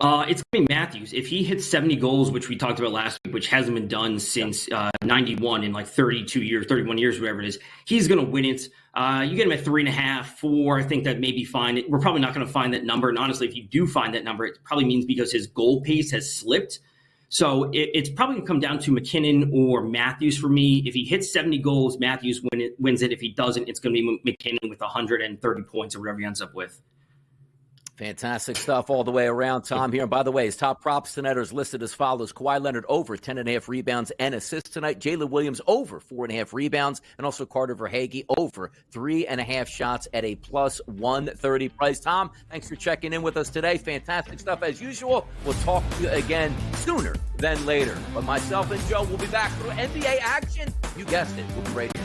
It's going to be Matthews. If he hits 70 goals, which we talked about last week, which hasn't been done since 91 in like 32 years, 31 years, whatever it is, he's going to win it. You get him at 3.5, 4. I think that may be fine. We're probably not going to find that number. And honestly, if you do find that number, it probably means because his goal pace has slipped. So it's probably going to come down to McKinnon or Matthews for me. If he hits 70 goals, Matthews wins it. If he doesn't, it's going to be McKinnon with 130 points or whatever he ends up with. Fantastic stuff all the way around, Tom, here. And by the way, his top props tonight are listed as follows. Kawhi Leonard over 10.5 rebounds and assists tonight. Jalen Williams over 4.5 rebounds. And also Carter Verhaeghe over 3.5 shots at a plus 130 price. Tom, thanks for checking in with us today. Fantastic stuff as usual. We'll talk to you again sooner than later. But myself and Joe will be back for NBA action. You guessed it. We'll be right here.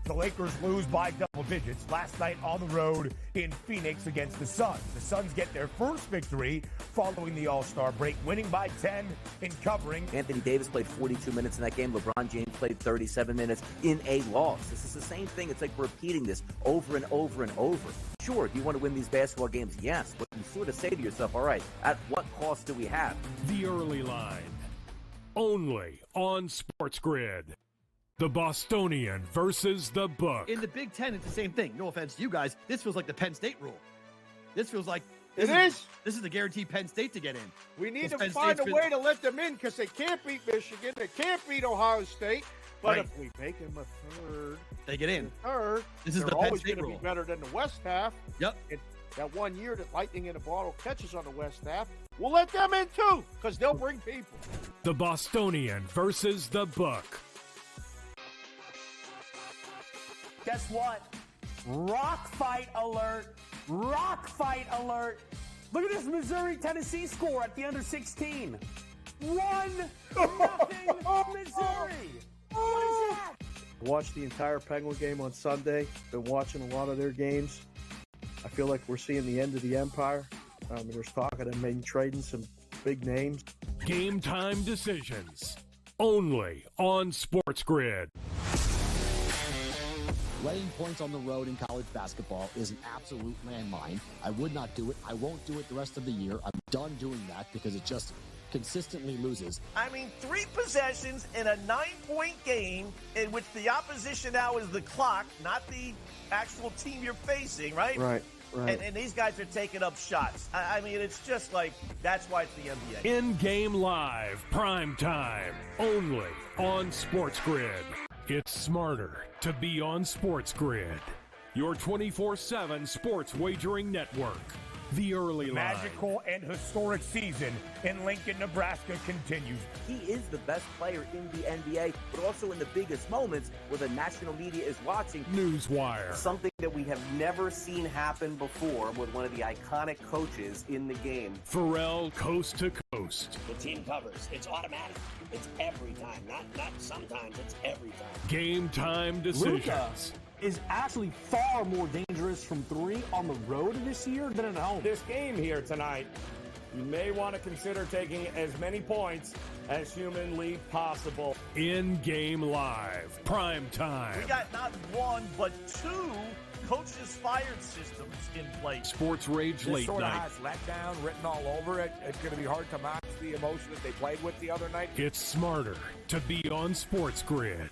The Lakers lose by double digits last night on the road in Phoenix against the Suns. The Suns get their first victory following the All-Star break, winning by 10 in covering. Anthony Davis played 42 minutes in that game. LeBron James played 37 minutes in a loss. This is the same thing. It's like repeating this over and over and over. Sure, do you want to win these basketball games? Yes, but you sort of say to yourself, all right, at what cost do we have? The early line, only on SportsGrid. The Bostonian versus the Book. In the Big Ten, it's the same thing. No offense to you guys. This feels like the Penn State rule. This feels like this is the guaranteed Penn State to get in. We need to find a way to let them in because they can't beat Michigan. They can't beat Ohio State. But if we make them a third, they get in. Third, this is the Penn State rule. Be better than the West half. Yep. And that 1 year that lightning in a bottle catches on the West half, we'll let them in too because they'll bring people. The Bostonian versus the Book. Guess what? Rock fight alert. Rock fight alert. Look at this Missouri-Tennessee score at the under 16. 1-0 Missouri. What is that? Watched the entire Penguin game on Sunday. Been watching a lot of their games. I feel like we're seeing the end of the empire. There's talk of them maybe trading some big names. Game time decisions. Only on SportsGrid. Laying points on the road in college basketball is an absolute landmine. I would not do it. I won't do it the rest of the year. I'm done doing that because it just consistently loses. I mean, 3 possessions in a 9-point game in which the opposition now is the clock, not the actual team you're facing, right? Right. And these guys are taking up shots. I mean, it's just like, that's why it's the NBA. In-game live, prime time, only on SportsGrid. It's smarter to be on SportsGrid, your 24/7 sports wagering network. The early line. Magical and historic season in Lincoln, Nebraska continues. He is the best player in the NBA, but also in the biggest moments where the national media is watching. Newswire. Something that we have never seen happen before with one of the iconic coaches in the game. Pharrell coast to coast. The team covers. It's automatic. It's every time. Not sometimes. It's every time. Game time decisions. Luka is actually far more dangerous from 3 on the road this year than at home. This game here tonight you may want to consider taking as many points as humanly possible. In-game live, prime time. We got not one, but two coaches fired systems in place. Sports Rage This Late sort Night. of has letdown written all over it. It's going to be hard to match the emotion that they played with the other night. It's smarter to be on SportsGrid.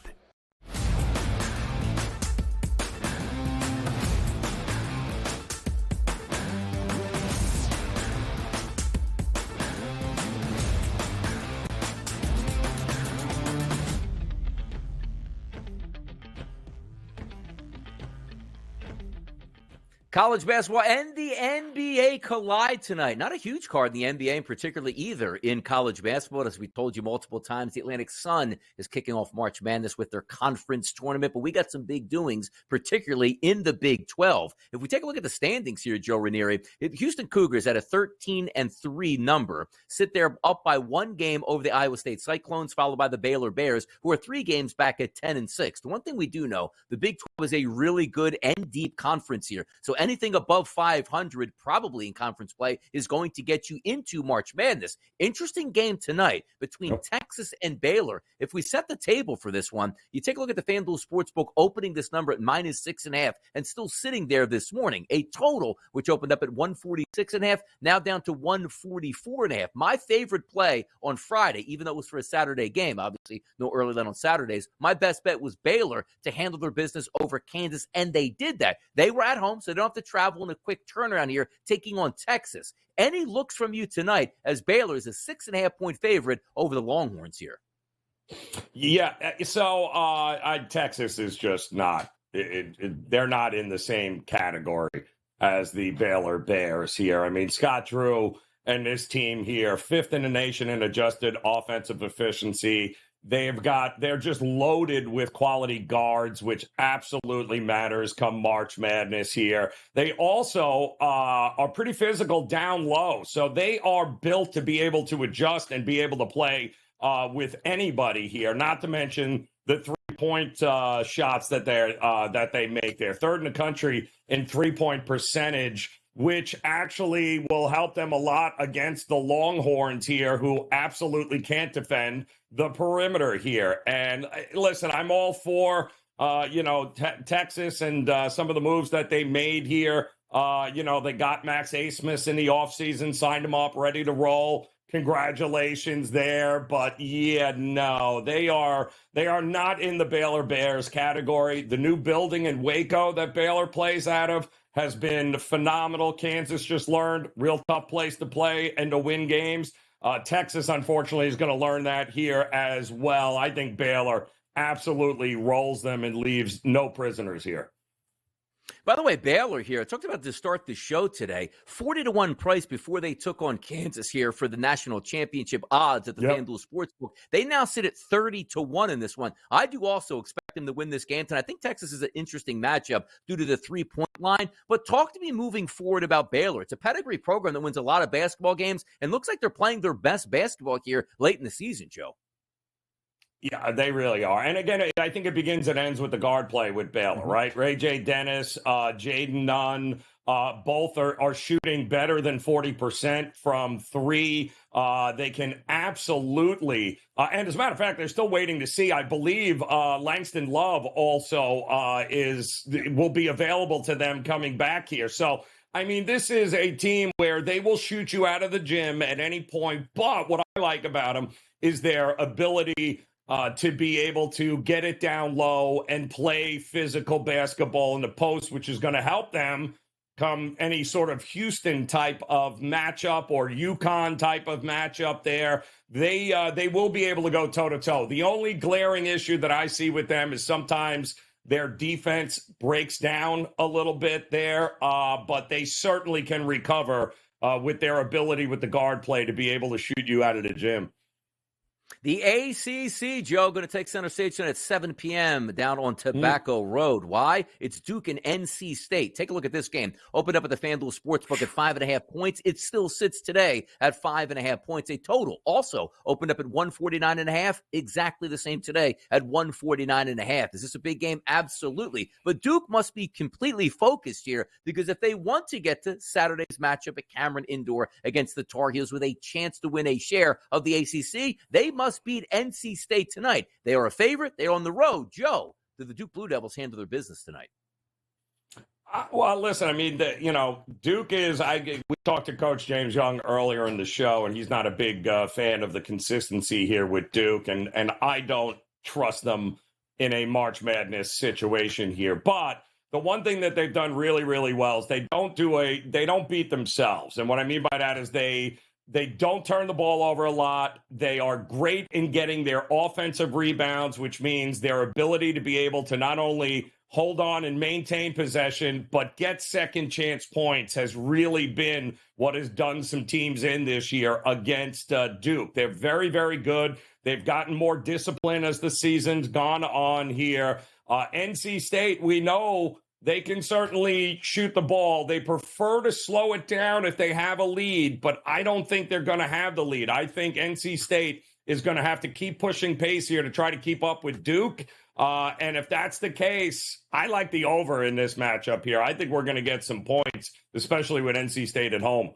College basketball and the NBA collide tonight. Not a huge card in the NBA in particular either in college basketball. As we told you multiple times, the Atlantic Sun is kicking off March Madness with their conference tournament, but we got some big doings, particularly in the Big 12. If we take a look at the standings here, Joe Ranieri, Houston Cougars at a 13-3 number sit there up by one game over the Iowa State Cyclones, followed by the Baylor Bears, who are 3 games back at 10-6. The one thing we do know, the Big 12 is a really good and deep conference here. So anything above 500, probably in conference play, is going to get you into March Madness. Interesting game tonight between Texas and Baylor. If we set the table for this one, you take a look at the FanDuel Sportsbook opening this number at -6.5 and still sitting there this morning. A total which opened up at 146.5, now down to 144.5. My favorite play on Friday, even though it was for a Saturday game, obviously no early line on Saturdays, my best bet was Baylor to handle their business over Kansas, and they did that. They were at home, so they don't have to travel in a quick turnaround here, taking on Texas. Any looks from you tonight as Baylor is a 6.5-point favorite over the Longhorns here? Yeah, so Texas is just not. They're not in the same category as the Baylor Bears here. I mean, Scott Drew and this team here, 5th in the nation in adjusted offensive efficiency. They're just loaded with quality guards, which absolutely matters come March Madness here. They also are pretty physical down low, so they are built to be able to adjust and be able to play with anybody here. Not to mention the 3-point shots that they make. They're 3rd in the country in 3-point percentage, which actually will help them a lot against the Longhorns here, who absolutely can't defend the perimeter here. And listen, I'm all for, Texas and some of the moves that they made here. They got Max Asmus in the offseason, signed him up, ready to roll. Congratulations there. But yeah, no, they are not in the Baylor Bears category. The new building in Waco that Baylor plays out of has been phenomenal. Kansas just learned real tough place to play and to win games. Texas, unfortunately, is going to learn that here as well. I think Baylor absolutely rolls them and leaves no prisoners here. By the way, Baylor here, I talked about to start the show today, 40-1 price before they took on Kansas here for the national championship odds at the FanDuel Sportsbook. They now sit at 30-1 in this one. I do also expect them to win this game tonight. I think Texas is an interesting matchup due to the 3-point line. But talk to me moving forward about Baylor. It's a pedigree program that wins a lot of basketball games and looks like they're playing their best basketball here late in the season, Joe. Yeah, they really are. And again, I think it begins and ends with the guard play with Baylor, right? Ray J. Dennis, Jaden Nunn, both are shooting better than 40% from 3. They can absolutely, and as a matter of fact, they're still waiting to see. I believe Langston Love also will be available to them coming back here. So, I mean, this is a team where they will shoot you out of the gym at any point. But what I like about them is their ability to be able to get it down low and play physical basketball in the post, which is going to help them come any sort of Houston type of matchup or UConn type of matchup there. They will be able to go toe-to-toe. The only glaring issue that I see with them is sometimes their defense breaks down a little bit there, but they certainly can recover with their ability with the guard play to be able to shoot you out of the gym. The ACC, Joe, going to take center stage tonight at 7 p.m. down on Tobacco Road. Why? It's Duke and NC State. Take a look at this game. Opened up at the FanDuel Sportsbook at 5.5 points. It still sits today at 5.5 points. A total also opened up at 149.5. Exactly the same today at 149.5. Is this a big game? Absolutely. But Duke must be completely focused here, because if they want to get to Saturday's matchup at Cameron Indoor against the Tar Heels with a chance to win a share of the ACC, they must beat NC State tonight. They are a favorite. They're on the road. Joe, do the Duke Blue Devils handle their business tonight? Well, listen, I mean, Duke is, we talked to Coach James Young earlier in the show, and he's not a big fan of the consistency here with Duke, and I don't trust them in a March Madness situation here. But the one thing that they've done really, really well is they don't beat themselves. And what I mean by that is they don't turn the ball over a lot. They are great in getting their offensive rebounds, which means their ability to be able to not only hold on and maintain possession, but get second chance points has really been what has done some teams in this year against Duke. They're very, very good. They've gotten more discipline as the season's gone on here. NC State, we know they can certainly shoot the ball. They prefer to slow it down if they have a lead, but I don't think they're going to have the lead. I think NC State is going to have to keep pushing pace here to try to keep up with Duke. And if that's the case, I like the over in this matchup here. I think we're going to get some points, especially with NC State at home.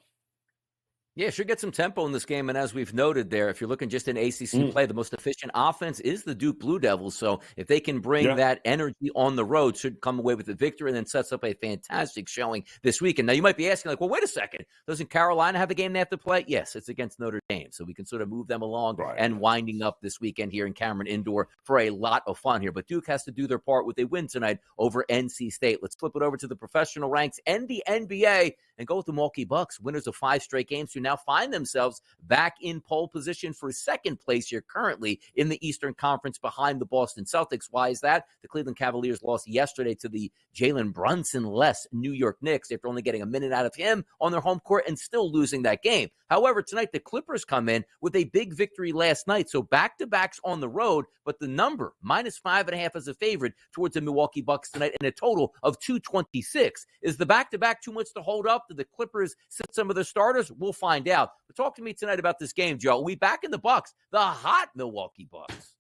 Yeah, should get some tempo in this game. And as we've noted there, if you're looking just in ACC play, the most efficient offense is the Duke Blue Devils. So if they can bring that energy on the road, should come away with the victory, and then sets up a fantastic showing this weekend. Now, you might be asking, like, well, wait a second. Doesn't Carolina have a game they have to play? Yes, it's against Notre Dame. So we can sort of move them along and winding up this weekend here in Cameron Indoor for a lot of fun here. But Duke has to do their part with a win tonight over NC State. Let's flip it over to the professional ranks and the NBA and go with the Milwaukee Bucks, winners of 5 straight games, who now find themselves back in pole position for second place here currently in the Eastern Conference behind the Boston Celtics. Why is that? The Cleveland Cavaliers lost yesterday to the Jalen Brunson-less New York Knicks after only getting a minute out of him on their home court and still losing that game. However, tonight the Clippers come in with a big victory last night. So back-to-backs on the road, but the number, -5.5 as a favorite towards the Milwaukee Bucks tonight, and a total of 226. Is the back-to-back too much to hold up? Did the Clippers sit some of their starters? We'll find out. But talk to me tonight about this game, Joe. We back in the Bucks, the hot Milwaukee Bucks.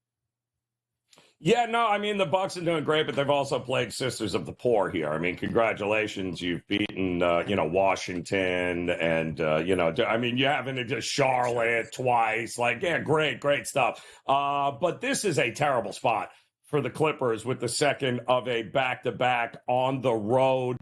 Yeah, no, I mean, the Bucks are doing great, but they've also played Sisters of the Poor here. I mean, congratulations. You've beaten, Washington and, I mean, you haven't just Charlotte twice. Like, yeah, great stuff. But this is a terrible spot for the Clippers with the second of a back-to-back on the road.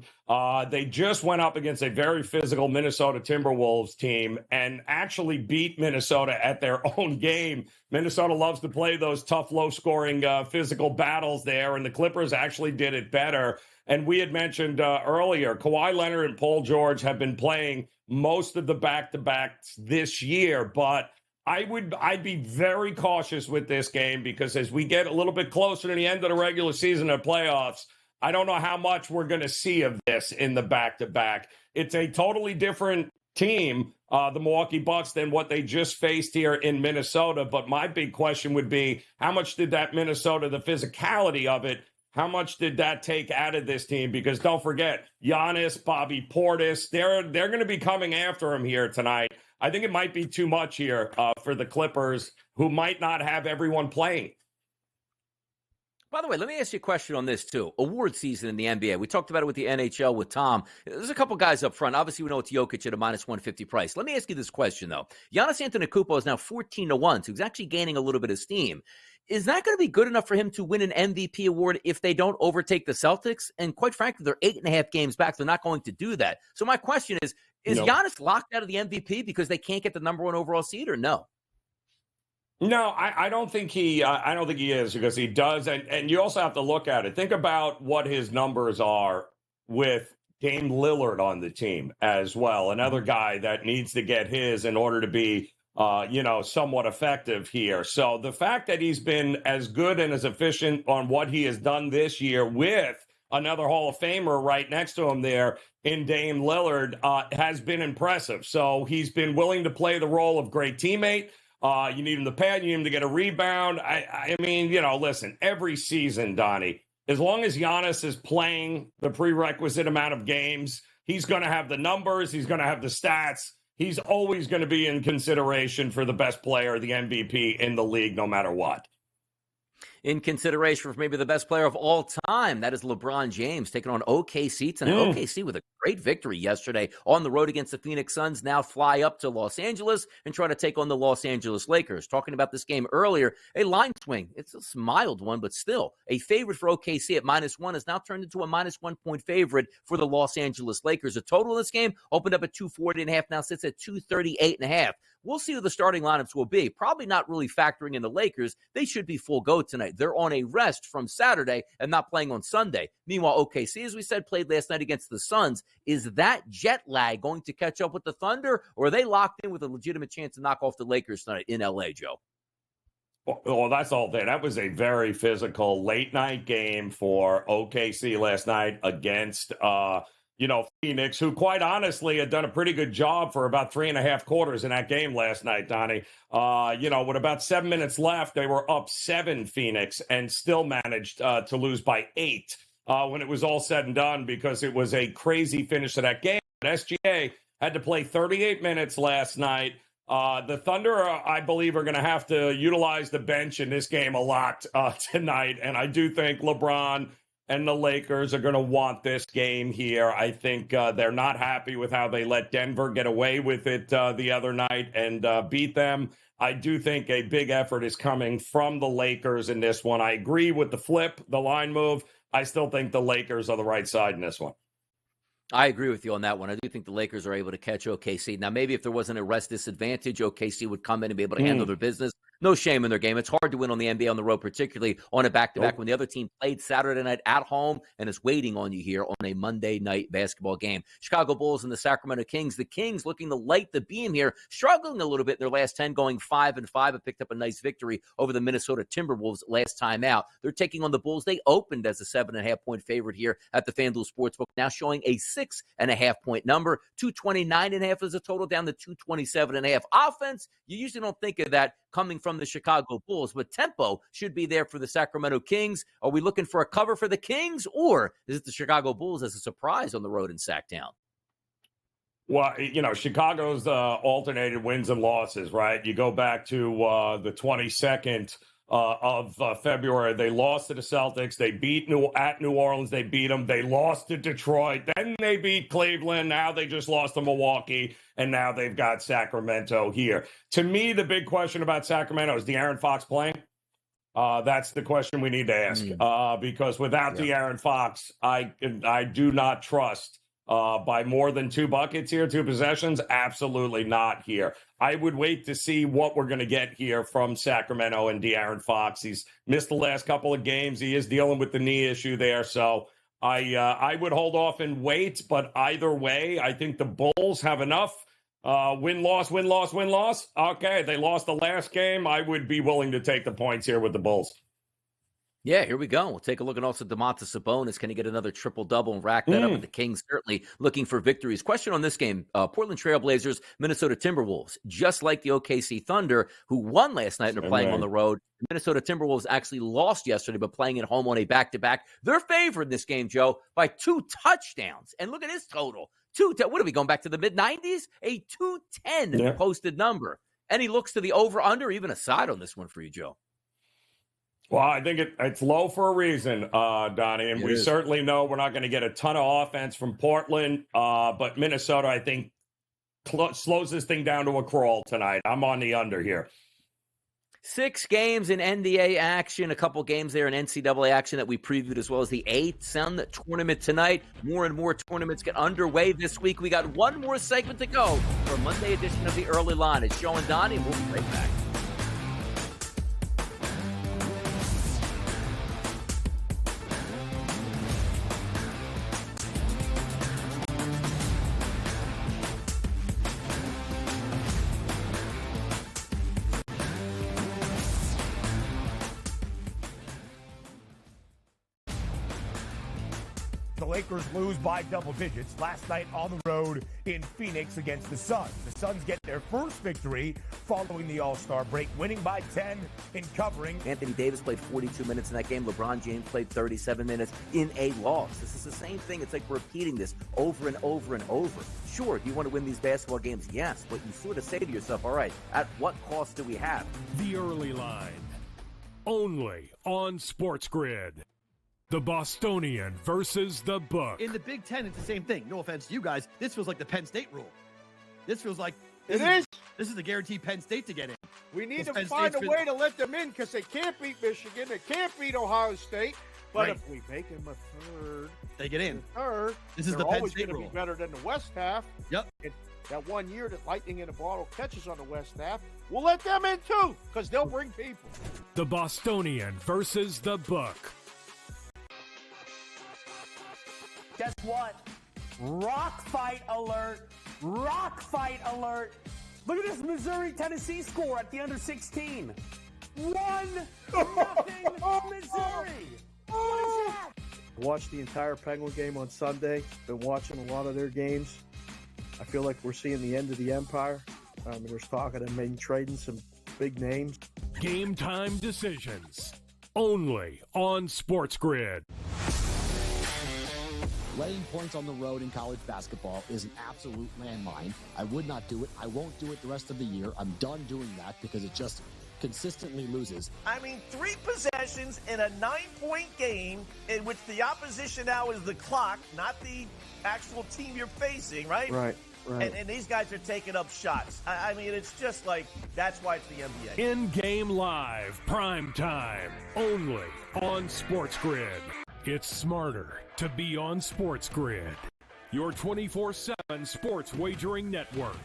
They just went up against a very physical Minnesota Timberwolves team and actually beat Minnesota at their own game. Minnesota loves to play those tough, low-scoring physical battles there, and the Clippers actually did it better. And we had mentioned earlier, Kawhi Leonard and Paul George have been playing most of the back-to-backs this year, but I'd be very cautious with this game, because as we get a little bit closer to the end of the regular season and playoffs, I don't know how much we're going to see of this in the back-to-back. It's a totally different team, the Milwaukee Bucks, than what they just faced here in Minnesota. But my big question would be, how much did that Minnesota, the physicality of it, how much did that take out of this team? Because don't forget, Giannis, Bobby Portis, they're going to be coming after him here tonight. I think it might be too much here for the Clippers, who might not have everyone playing. By the way, let me ask you a question on this, too. Award season in the NBA. We talked about it with the NHL with Tom. There's a couple guys up front. Obviously, we know it's Jokic at a -150 price. Let me ask you this question, though. Giannis Antetokounmpo is now 14-1, so he's actually gaining a little bit of steam. Is that going to be good enough for him to win an MVP award if they don't overtake the Celtics? And quite frankly, they're 8.5 games back. They're not going to do that. So my question is Giannis locked out of the MVP because they can't get the number 1 overall seed, or no? No, I don't think he is, because he does. And you also have to look at it. Think about what his numbers are with Dame Lillard on the team as well. Another guy that needs to get his in order to be somewhat effective here. So the fact that he's been as good and as efficient on what he has done this year with another Hall of Famer right next to him there in Dame Lillard has been impressive. So he's been willing to play the role of great teammate. You need him to pad. You need him to get a rebound. I mean, listen, every season, Donnie, as long as Giannis is playing the prerequisite amount of games, he's going to have the numbers. He's going to have the stats. He's always going to be in consideration for the best player, the MVP in the league, no matter what. In consideration for maybe the best player of all time, that is LeBron James taking on OKC tonight. OKC with a great victory yesterday on the road against the Phoenix Suns. Now fly up to Los Angeles and try to take on the Los Angeles Lakers. Talking about this game earlier, a line swing. It's a mild one, but still a favorite for OKC at -1 is now turned into a -1 point favorite for the Los Angeles Lakers. The total in this game opened up at 240.5, now sits at 238.5. We'll see who the starting lineups will be. Probably not really factoring in the Lakers. They should be full go tonight. They're on a rest from Saturday and not playing on Sunday. Meanwhile, OKC, as we said, played last night against the Suns. Is that jet lag going to catch up with the Thunder, or are they locked in with a legitimate chance to knock off the Lakers tonight in L.A., Joe? Well, that's all there. That was a very physical late-night game for OKC last night against Phoenix, who quite honestly had done a pretty good job for about 3.5 quarters in that game last night, Donnie. With about 7 minutes left, they were up 7, Phoenix, and still managed to lose by 8 when it was all said and done, because it was a crazy finish to that game. SGA had to play 38 minutes last night. The Thunder, I believe, are going to have to utilize the bench in this game a lot tonight, and I do think LeBron and the Lakers are going to want this game here. I think they're not happy with how they let Denver get away with it the other night and beat them. I do think a big effort is coming from the Lakers in this one. I agree with the flip, the line move. I still think the Lakers are the right side in this one. I agree with you on that one. I do think the Lakers are able to catch OKC. Now, maybe if there wasn't a rest disadvantage, OKC would come in and be able to handle their business. No shame in their game. It's hard to win on the NBA on the road, particularly on a back-to-back when the other team played Saturday night at home and is waiting on you here on a Monday night basketball game. Chicago Bulls and the Sacramento Kings. The Kings looking to light the beam here, struggling a little bit in their last 10, going 5-5, but picked up a nice victory over the Minnesota Timberwolves last time out. They're taking on the Bulls. They opened as a 7.5 point favorite here at the FanDuel Sportsbook, now showing a 6.5 point number. 229.5 is a total, down to 227.5. Offense, you usually don't think of that coming from the Chicago Bulls, but tempo should be there for the Sacramento Kings. Are we looking for a cover for the Kings, or is it the Chicago Bulls as a surprise on the road in Sacktown? Well, Chicago's alternated wins and losses, right? You go back to the 22nd of February. They lost to the Celtics. They beat at New Orleans. They beat them. They lost to Detroit. Then they beat Cleveland. Now they just lost to Milwaukee. And now they've got Sacramento here. To me, the big question about Sacramento is De'Aaron Fox playing? That's the question we need to ask. Because without De'Aaron Fox, I do not trust by more than 2 buckets here, 2 possessions. Absolutely not here. I would wait to see what we're going to get here from Sacramento and De'Aaron Fox. He's missed the last couple of games. He is dealing with the knee issue there. So I would hold off and wait. But either way, I think the Bulls have enough. Win-loss, win-loss, win-loss. Okay, they lost the last game. I would be willing to take the points here with the Bulls. Yeah, here we go. We'll take a look at also Domantas Sabonis. Can he get another triple-double and rack that up? With the Kings certainly looking for victories. Question on this game, Portland Trailblazers, Minnesota Timberwolves. Just like the OKC Thunder, who won last night and are playing on the road, Minnesota Timberwolves actually lost yesterday, but playing at home on a back-to-back. They're favored in this game, Joe, by 2 touchdowns. And look at his total. What are we, going back to the mid-90s? A 210 posted number. And he looks to the over-under, even a side on this one for you, Joe. Well, I think it's low for a reason, Donnie, and we certainly know we're not going to get a ton of offense from Portland, but Minnesota, I think, slows this thing down to a crawl tonight. I'm on the under here. 6 games in NBA action, a couple games there in NCAA action that we previewed, as well as the A-Sun tournament tonight. More and more tournaments get underway this week. We got one more segment to go for Monday edition of the Early Line. It's Joe and Donnie, and we'll be right back. The Lakers lose by double digits last night on the road in Phoenix against the Suns. The Suns get their first victory following the All-Star break, winning by 10 in covering. Anthony Davis played 42 minutes in that game. LeBron James played 37 minutes in a loss. This is the same thing. It's like repeating this over and over and over. Sure, do you want to win these basketball games? Yes, but you sort of say to yourself, all right, at what cost do we have? The Early Line, only on SportsGrid. The Bostonian versus the Book. In the Big Ten, it's the same thing. No offense to you guys. This feels like the Penn State rule. This feels like this is the guaranteed Penn State to get in. We need to find a way to let them in because they can't beat Michigan. They can't beat Ohio State. But if we make them a third, they get in. Third, this is the Penn always State going to rule. be better than the West half. Yep. That 1 year that Lightning in a Bottle catches on the West half, we'll let them in too because they'll bring people. The Bostonian versus the Book. Guess what? Rock fight alert. Rock fight alert. Look at this Missouri-Tennessee score at the under 16. 1-0 Missouri. What is that? Watched the entire Penguin game on Sunday. Been watching a lot of their games. I feel like we're seeing the end of the empire. There's talk of them maybe trading some big names. Game time decisions, only on SportsGrid. Laying points on the road in college basketball is an absolute landmine. I would not do it. I won't do it the rest of the year. I'm done doing that because it just consistently loses. I mean, 3 possessions in a 9-point game in which the opposition now is the clock, not the actual team you're facing, right? Right. And these guys are taking up shots. I mean, it's just like, that's why it's the NBA. In-game live, prime time, only on SportsGrid. It's smarter to be on SportsGrid. Your 24/7 sports wagering network.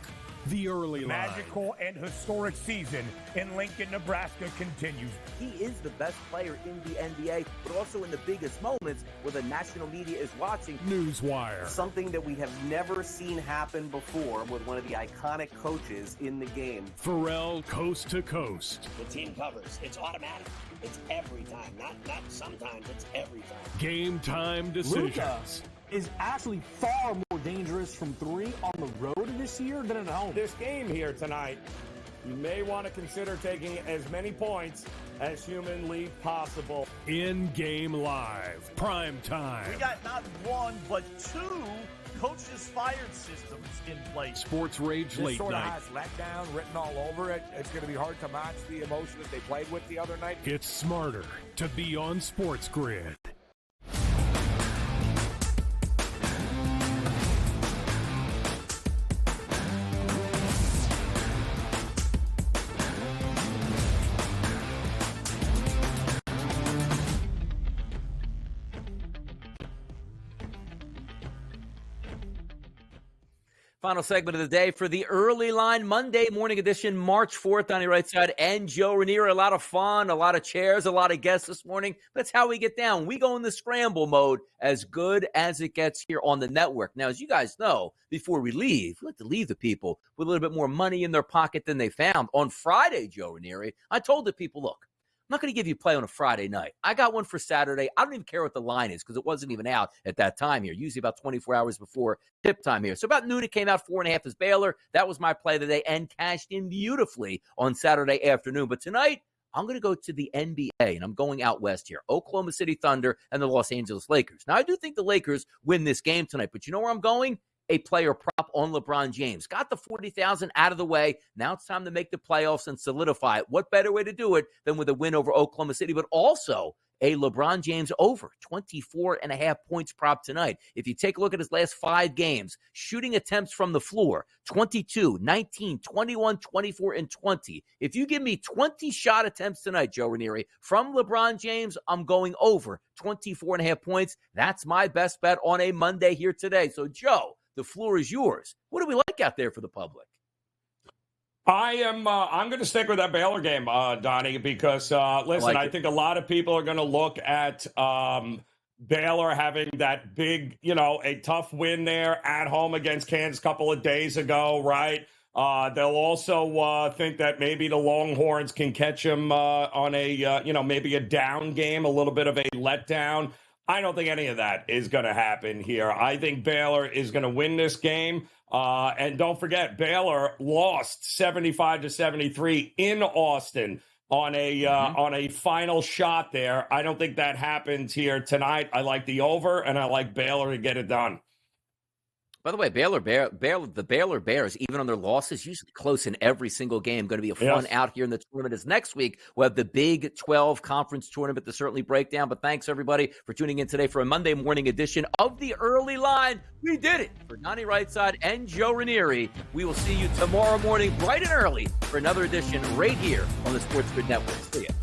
The Early Line. Magical and historic season in Lincoln, Nebraska continues. He is the best player in the NBA, but also in the biggest moments where the national media is watching. Newswire. Something that we have never seen happen before with one of the iconic coaches in the game. Pharrell Coast to Coast. The team covers. It's automatic. It's every time. Not sometimes. It's every time. Game time decisions. Luka is actually far more dangerous from 3 on the road this year than at home. This game here tonight, you may want to consider taking as many points as humanly possible. In-game live, prime time. We got not 1, but 2 coaches fired systems in place. Sports Rage Late Sort of Night. has letdown written all over it. It's going to be hard to match the emotion that they played with the other night. It's smarter to be on SportsGrid. Final segment of the day for the Early Line Monday morning edition, March 4th. Donnie right side and Joe Ranieri. A lot of fun, a lot of chairs, a lot of guests this morning. That's how we get down. We go in the scramble mode, as good as it gets here on the network. Now, as you guys know, before we leave, we like to leave the people with a little bit more money in their pocket than they found. On Friday, Joe Ranieri, I told the people, look, I'm not going to give you a play on a Friday night. I got one for Saturday. I don't even care what the line is because it wasn't even out at that time here, usually about 24 hours before tip time here. So about noon, it came out 4.5 as Baylor. That was my play today and cashed in beautifully on Saturday afternoon. But tonight, I'm going to go to the NBA, and I'm going out west here. Oklahoma City Thunder and the Los Angeles Lakers. Now, I do think the Lakers win this game tonight, but you know where I'm going? A player prop on LeBron James. Got the 40,000 out of the way. Now it's time to make the playoffs and solidify it. What better way to do it than with a win over Oklahoma City, but also a LeBron James over 24.5 points prop tonight. If you take a look at his last 5 games, shooting attempts from the floor, 22, 19, 21, 24, and 20. If you give me 20 shot attempts tonight, Joe Ranieri, from LeBron James, I'm going over 24.5 points. That's my best bet on a Monday here today. So, Joe, the floor is yours. What do we like out there for the public? I'm going to stick with that Baylor game, Donnie, because, listen, I think a lot of people are going to look at Baylor having that big, a tough win there at home against Kansas a couple of days ago, right? They'll also think that maybe the Longhorns can catch them on a, maybe a down game, a little bit of a letdown. I don't think any of that is going to happen here. I think Baylor is going to win this game. And don't forget, Baylor lost 75-73 in Austin on a final shot there. I don't think that happens here tonight. I like the over, and I like Baylor to get it done. By the way, the Baylor Bears, even on their losses, usually close in every single game. Going to be a fun out here in the tournament. As next week, we'll have the Big 12 Conference Tournament to certainly break down. But thanks, everybody, for tuning in today for a Monday morning edition of The Early Line. We did it. For Donnie Rightside and Joe Ranieri, we will see you tomorrow morning bright and early for another edition right here on the SportsGrid Network. See ya.